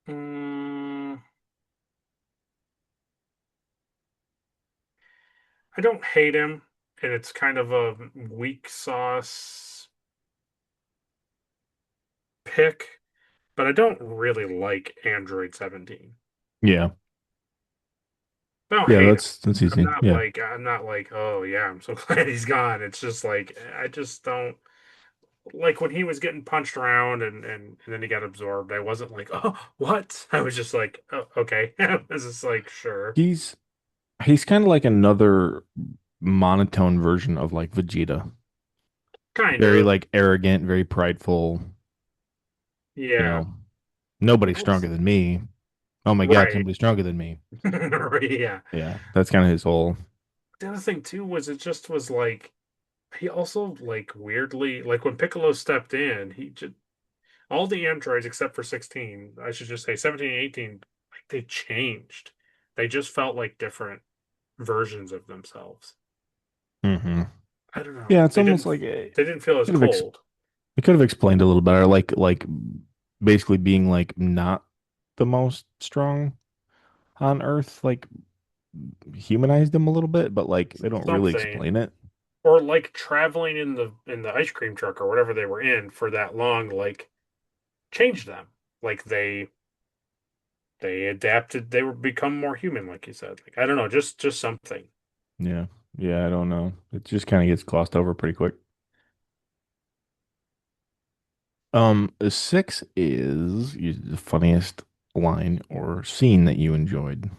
mm, I don't hate him, and it's kind of a weak sauce pick, but I don't really like Android 17. Yeah. I don't Yeah, hate him. that's easy. Yeah. I'm not like, oh yeah, I'm so glad he's gone. It's just like I just don't like when he was getting punched around and then he got absorbed. I wasn't like, oh, what? I was just like, oh, okay. I was just like, sure. He's he's kind of like another monotone version of like Vegeta. Kind Very of. like arrogant, very prideful, you Yeah. know. Nobody's That's stronger than me. Oh my God, right. somebody's stronger than me. Yeah. Yeah, that's kind of his whole. The other thing too was it just was like he also like weirdly like when Piccolo stepped in, he just all the androids except for 16, I should just say 17 and 18, like they changed. They just felt like different versions of themselves. Hmm. I don't know. Yeah, it's almost like They didn't feel as could have ex cold. it could have explained a little better, like basically being like not the most strong on Earth, like humanized them a little bit, but like they don't really Something. explain it. Or like traveling in the ice cream truck or whatever they were in for that long, like changed them. Like they adapted, they were become more human, like you said. Like I don't know, just something. Yeah, yeah, I don't know. It just kind of gets glossed over pretty quick. The 6 is the funniest line or scene that you enjoyed.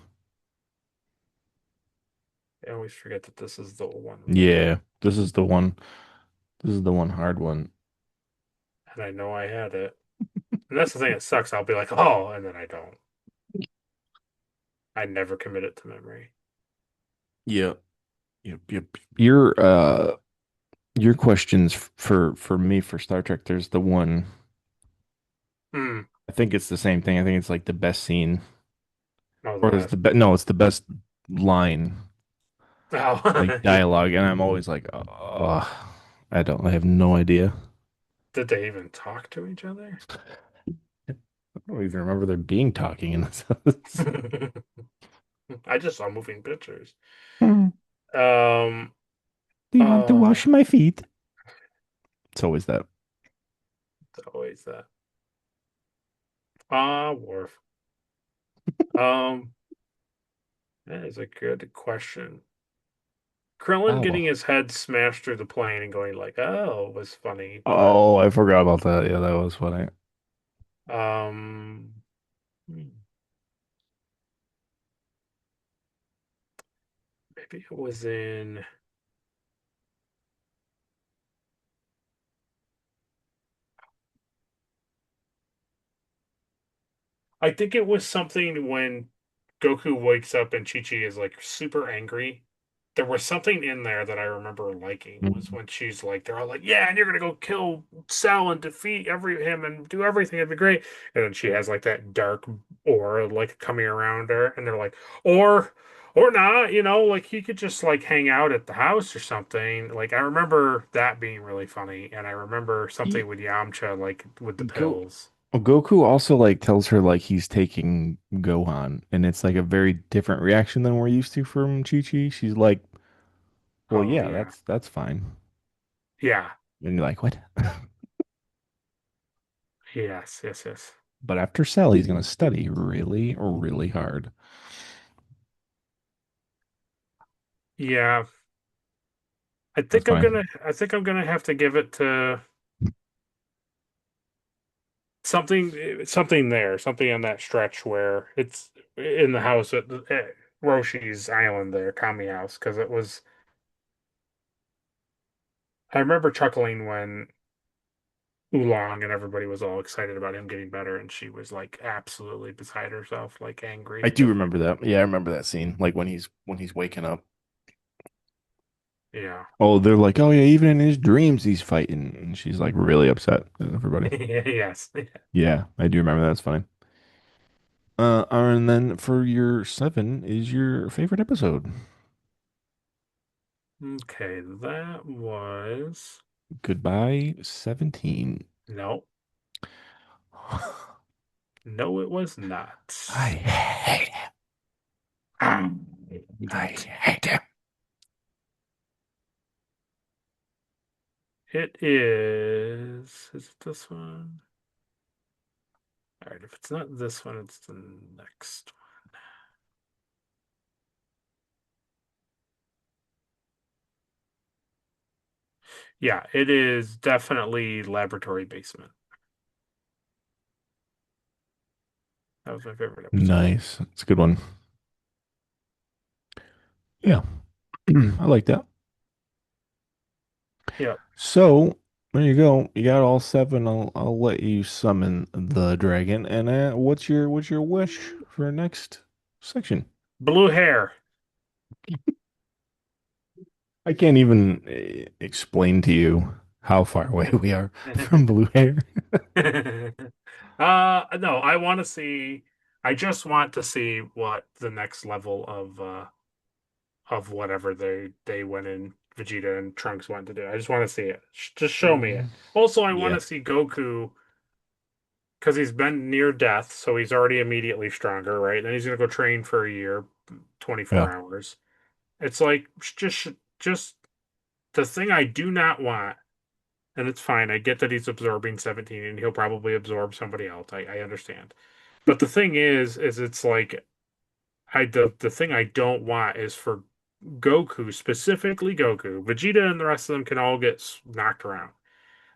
I always forget that this is the one with the Yeah, this is the one. This is the one hard one. and I know I had it. And that's the thing that sucks. I'll be like, oh, and then I don't. I never commit it to memory. Yep, yep, yep. Your questions for me for Star Trek. There's the one. Hmm. I think it's the same thing. I think it's like the best scene, Oh, the or is last. the no, it's the best line, like Oh, yeah. dialogue, and I'm always like, oh, I don't. I have no idea. Did they even talk to each other? I don't even remember there being talking in this. I just saw moving pictures. Do Um. you want to Uh. wash my feet? It's always that. It's always that. Ah, Worf. Um. That is a good question. Krillin getting Oh. his head smashed through the plane and going like, "Oh," was funny, but Oh, I forgot about that. Yeah, that was funny. um, maybe it was in. I think it was something when Goku wakes up and Chi-Chi is like super angry. There was something in there that I remember liking was Mhm. when she's like, they're all like, yeah, and you're gonna go kill Cell and defeat him and do everything. It'd be great. And then she has like that dark aura like coming around her, and they're like, or or not, like he could just like hang out at the house or something. Like I remember that being really funny, and I remember something He with Yamcha like with the go pills. Goku also like tells her like he's taking Gohan, and it's like a very different reaction than we're used to from Chi-Chi. She's like, "Well, Oh yeah, yeah. that's fine." Yeah. And you're like, "What?" Yes, yes, yes. But after Cell, he's gonna study really, really hard. Yeah. That's funny. I think I'm gonna have to give it to something there, something on that stretch where it's in the house at Roshi's island there, Kami House, because it was I remember chuckling when Oolong and everybody was all excited about him getting better, and she was like absolutely beside herself, like I angry do because remember that. Yeah, I remember that scene. Like when he's waking up. yeah. Oh, they're like, "Oh yeah, even in his dreams he's fighting." And she's like really upset with everybody. Yes. Yeah, I do remember that. That's funny. And then for your seven is your favorite episode. Okay, that was Goodbye, 17. no, no, it was not. I hate him. Ah, I don't. hate him. It is. Is it this one? All right, if it's not this one, it's the next one. Yeah, it is definitely Laboratory Basement. That was my favorite episode. Nice. It's a good one. Yeah, I like that. Yep. So there you go. You got all seven. I'll let you summon the dragon. And what's your wish for next section? Blue hair. I can't even explain to you how far away we are from blue hair. No, I want to see. I just want to see what the next level of whatever they went in Vegeta and Trunks went to do. I just want to see it. Just show me it. Mm, Also, I want yeah. to see Goku because he's been near death, so he's already immediately stronger, right? Then he's gonna go train for a year, Yeah. 24 hours. It's like just the thing I do not want, and it's fine. I get that he's absorbing 17 and he'll probably absorb somebody else. I understand. But the thing is it's like the thing I don't want is for Goku, specifically Goku. Vegeta and the rest of them can all get knocked around.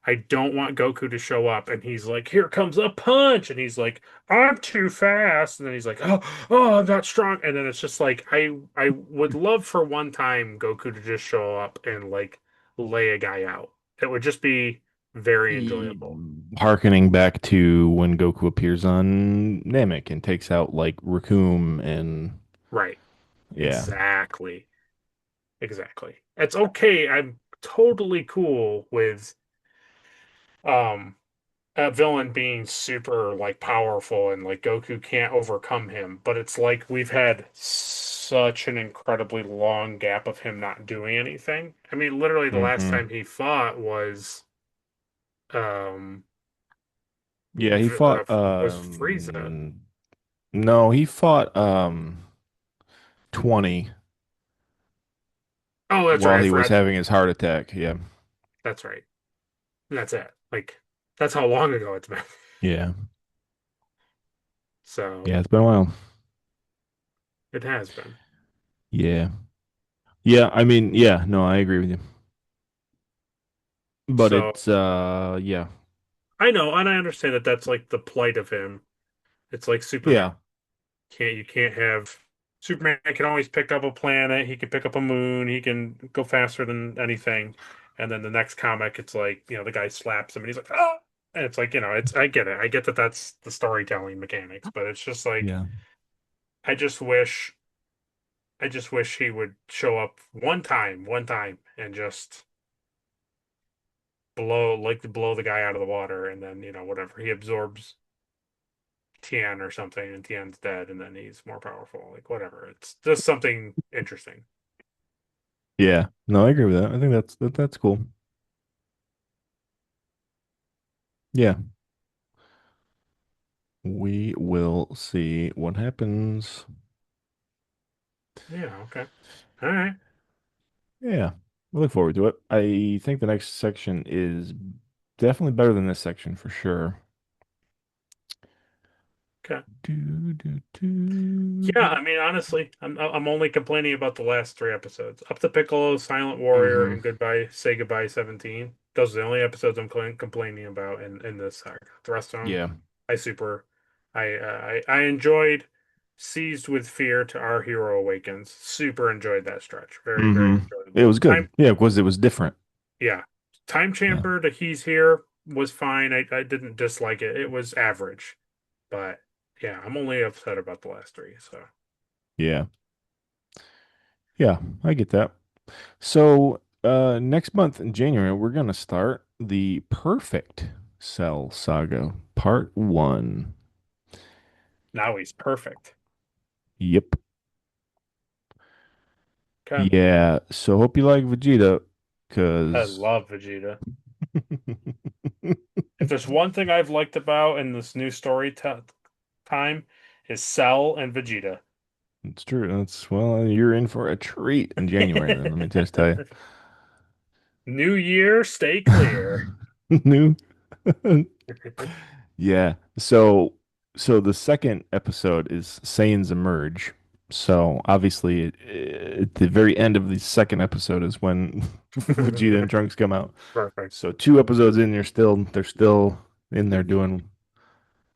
I don't want Goku to show up and he's like, "Here comes a punch," and he's like, "I'm too fast," and then he's like, "Oh, I'm not strong," and then it's just like I would love for one time Goku to just show up and like lay a guy out. It would just be very E- enjoyable. Harkening back to when Goku appears on Namek and takes out like Raccoon and Right. yeah. Exactly. Exactly. It's okay. I'm totally cool with um a villain being super like powerful and like Goku can't overcome him, but it's like we've had such an incredibly long gap of him not doing anything. I mean, literally the last Hmm. time he fought um Yeah, he fought was Frieza. no, he fought 20 Oh, that's right. while I he was forgot. having his heart attack. Yeah. That's right. And that's it. Like that's how long ago it's been. Yeah. So Yeah, it's been a while. it has been. Yeah. Yeah, I mean, yeah, no, I agree with you. But So it's yeah. I know, and I understand that that's like the plight of him. It's like Superman. Yeah. You can't have Superman can always pick up a planet, he can pick up a moon, he can go faster than anything. And then the next comic, it's like, the guy slaps him and he's like, ah! And it's like, it's I get it. I get that that's the storytelling mechanics, but it's just like Yeah. I just wish I just wish he would show up one time, and just blow the guy out of the water, and then, whatever. He absorbs Tien or something, and Tien's dead, and then he's more powerful. Like, whatever. It's just something interesting. Yeah. No, I agree with that. I think that's cool. Yeah. We will see what happens. Yeah, okay. All right. Yeah. I look forward to it. I think the next section is definitely better than this section for sure. Okay. Do, do, Yeah, do. I mean, honestly, I'm only complaining about the last three episodes. Up to Piccolo, Silent Warrior, Mm-hmm. and Goodbye, Say Goodbye 17. Those are the only episodes I'm complaining about in this saga. The rest of them, Yeah. I super, I enjoyed. Seized with Fear to Our Hero Awakens. Super enjoyed that stretch. Very, very Mm-hmm. It enjoyable. was good. Yeah, because it was different. Yeah. Time Yeah. Chamber to He's Here was fine. I didn't dislike it. It was average, but yeah, I'm only upset about the last three. So. Yeah. Yeah, I get that. So, next month in January, we're gonna start the Perfect Cell Saga Part 1. Now he's perfect. Yep. Okay. Yeah. So hope you like Vegeta, I because love Vegeta. If there's one thing I've liked about in this new story time is Cell and Vegeta. it's true. That's well, you're in for a treat in January then, let me just tell New year, stay clear. you. New. Yeah. So the second episode is Saiyans Emerge. So obviously, at the very end of the second episode is when Vegeta and Trunks come out. Perfect. So two episodes in, they're still in there doing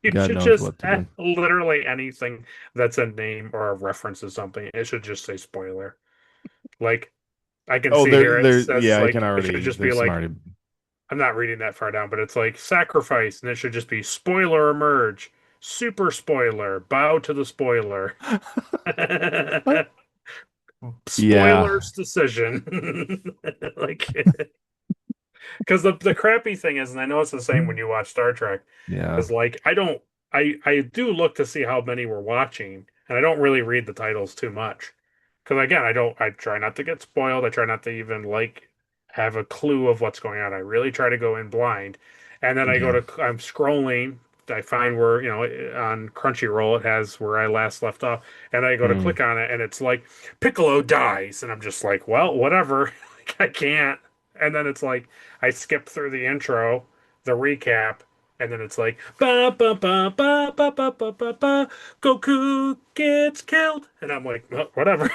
You God should knows just what to do. literally anything that's a name or a reference to something. It should just say spoiler. Like, I can Oh, see here it says yeah, I can like it should already. just be There's some like, already. I'm not reading that far down, but it's like sacrifice, and it should just be spoiler emerge, super spoiler, bow to the spoiler, Yeah, spoilers decision. Like, because the crappy thing is, and I know it's the same when you watch Star Trek, yeah, is like I do look to see how many we're watching, and I don't really read the titles too much. Because again, I try not to get spoiled. I try not to even like have a clue of what's going on. I really try to go in blind. And then yeah. I'm scrolling, I find where, on Crunchyroll it has where I last left off, and I go to Mm. click on it, and it's like Piccolo dies, and I'm just like, well, whatever. Like, I can't. And then it's like I skip through the intro, the recap, and then it's like ba ba ba ba ba ba ba ba ba, Goku gets killed, and I'm like, well, whatever.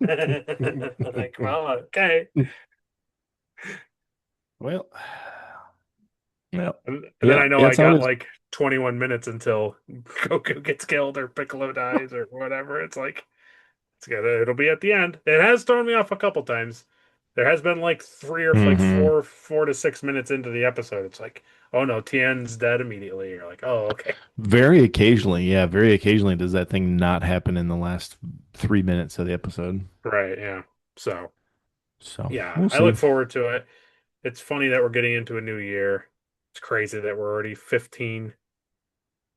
Like, well, okay. Well, well, And then yeah, I know yeah, I that's how it got is. like 21 minutes until Goku gets killed or Piccolo dies or whatever. It's like it'll be at the end. It has thrown me off a couple times. There has been like Hmm. 4 to 6 minutes into the episode. It's like, oh no, Tien's dead immediately. You're like, oh, okay. Very occasionally, yeah, very occasionally does that thing not happen in the last 3 minutes of the episode. Right, yeah. So So yeah, we'll I look see. forward to it. It's funny that we're getting into a new year. It's crazy that we're already 15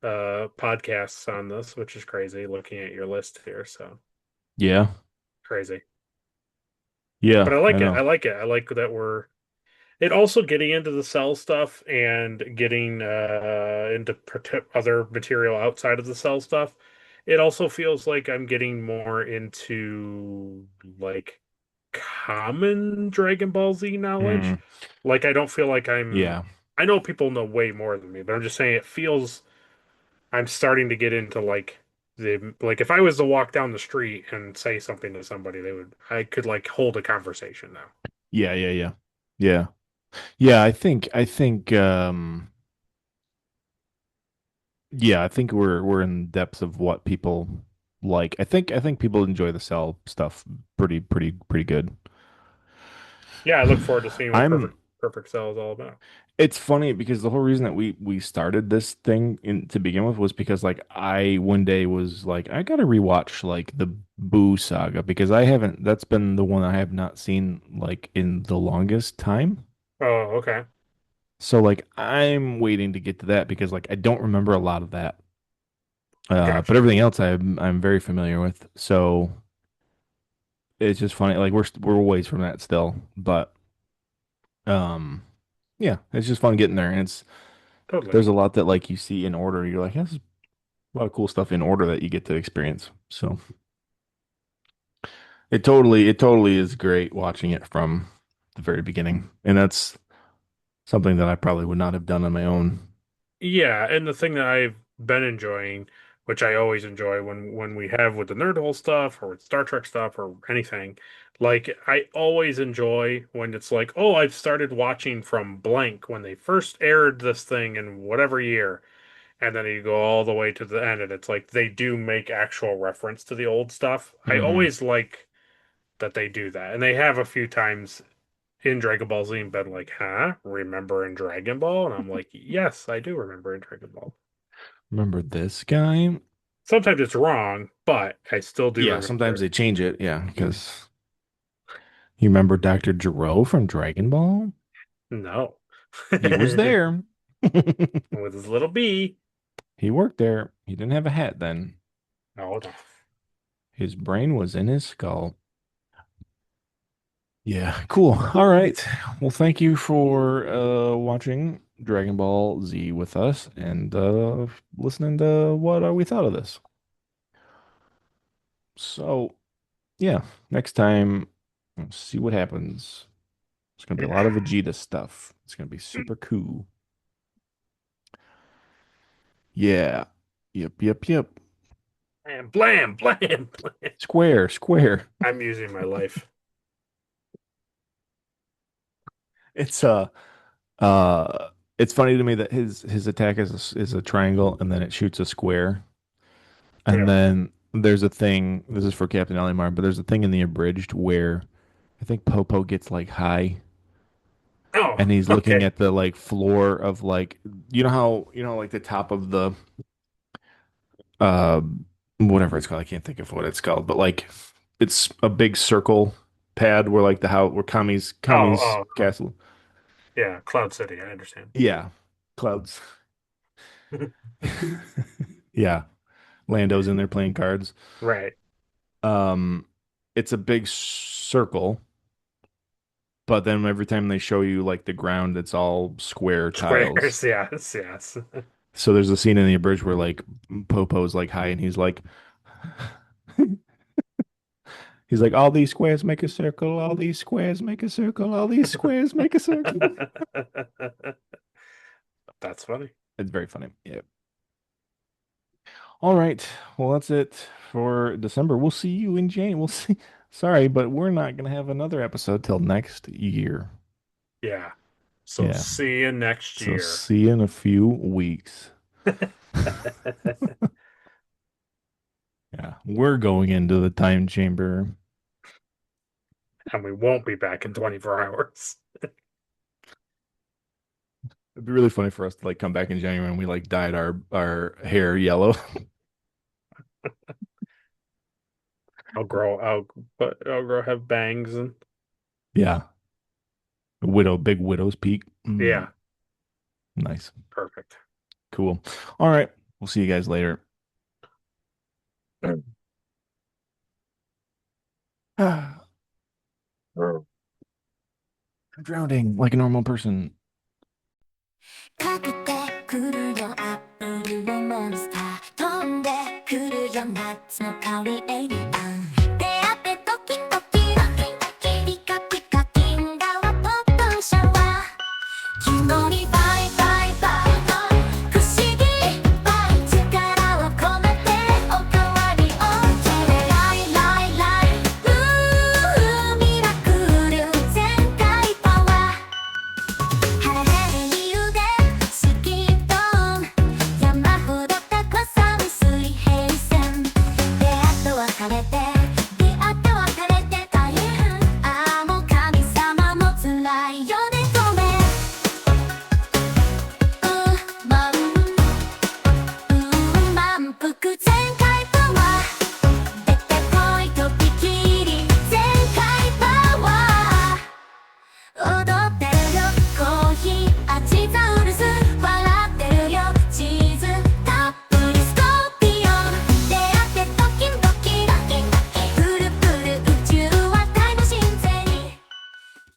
podcasts on this, which is crazy looking at your list here. So Yeah, crazy. yeah, But I I like it. know. I like it. I like that we're it also getting into the cell stuff and getting into other material outside of the cell stuff. It also feels like I'm getting more into like common Dragon Ball Z knowledge. Mm, Like I don't feel like yeah, I know people know way more than me, but I'm just saying it feels I'm starting to get into like the like if I was to walk down the street and say something to somebody, I could like hold a conversation now. yeah, yeah, yeah, yeah, yeah. I think we're in depth of what people like. I think people enjoy the cell stuff pretty good. Yeah, I look forward to seeing what I'm Perfect Cell is all about. It's funny because the whole reason that we started this thing in to begin with was because like I one day was like I gotta rewatch like the Boo Saga because I haven't that's been the one I have not seen like in the longest time. Oh, okay. So like I'm waiting to get to that because like I don't remember a lot of that. But Gotcha. everything else I'm very familiar with. So it's just funny like we're ways from that still, but um yeah, it's just fun getting there and it's Totally. there's a lot that like you see in order. You're like, this a lot of cool stuff in order that you get to experience. So it totally is great watching it from the very beginning. And that's something that I probably would not have done on my own. Yeah, and the thing that I've been enjoying, which I always enjoy when we have with the nerd hole stuff or with Star Trek stuff or anything, like I always enjoy when it's like, oh, I've started watching from blank when they first aired this thing in whatever year, and then you go all the way to the end, and it's like they do make actual reference to the old stuff. I Hmm. always like that they do that, and they have a few times in Dragon Ball Z and been like, huh? Remember in Dragon Ball? And I'm like, yes, I do remember in Dragon Ball. Remember this guy? Sometimes it's wrong, but I still do Yeah, sometimes remember they it. change it. Yeah, because you remember Dr. Gero from Dragon Ball? No. He was there. With his little bee. He worked there. He didn't have a hat then. No, no. His brain was in his skull. Yeah, cool. All right. Well, thank you for watching Dragon Ball Z with us and listening to what we thought of this. So, yeah, next time, let's see what happens. It's going to be a lot of Vegeta stuff. It's going to be super cool. Yeah. Yep, yep, yep. Blam, blam, blam, blam. Square, square. I'm using my life. It's uh it's funny to me that his attack is a triangle and then it shoots a square. And Yeah. then there's a thing, this is for Captain Alimar, but there's a thing in the abridged where I think Popo gets like high Oh, and he's looking okay. at the like floor of like like the top of the uh whatever it's called. I can't think of what it's called, but like it's a big circle pad where like the how where Kami's Oh. castle. Yeah, Cloud City, I understand. Yeah. Clouds. Yeah. Lando's in there playing cards. Right. Um it's a big circle. But then every time they show you like the ground, it's all square tiles. Squares, yes, yes. So there's a scene in the bridge where like Popo's like high and he's like, all these squares make a circle, all these squares make a circle, all these squares make a circle. That's funny. It's very funny. Yeah. All right. Well, that's it for December. We'll see you in January. We'll see. Sorry, but we're not gonna have another episode till next year. Yeah. So Yeah. see you next So year. see you in a few weeks. Yeah. We're going into the time chamber. And we won't be back in 24 hours. It'd be really funny for us to like come back in January and we like dyed our hair yellow. I'll grow, have bangs and Yeah. Big widow's peak. yeah, Nice. perfect. Cool. All right. We'll see you guys later. I'm drowning like a normal person. かけてくるよあふれるモンスター飛んでくるよ夏の香りエイリアン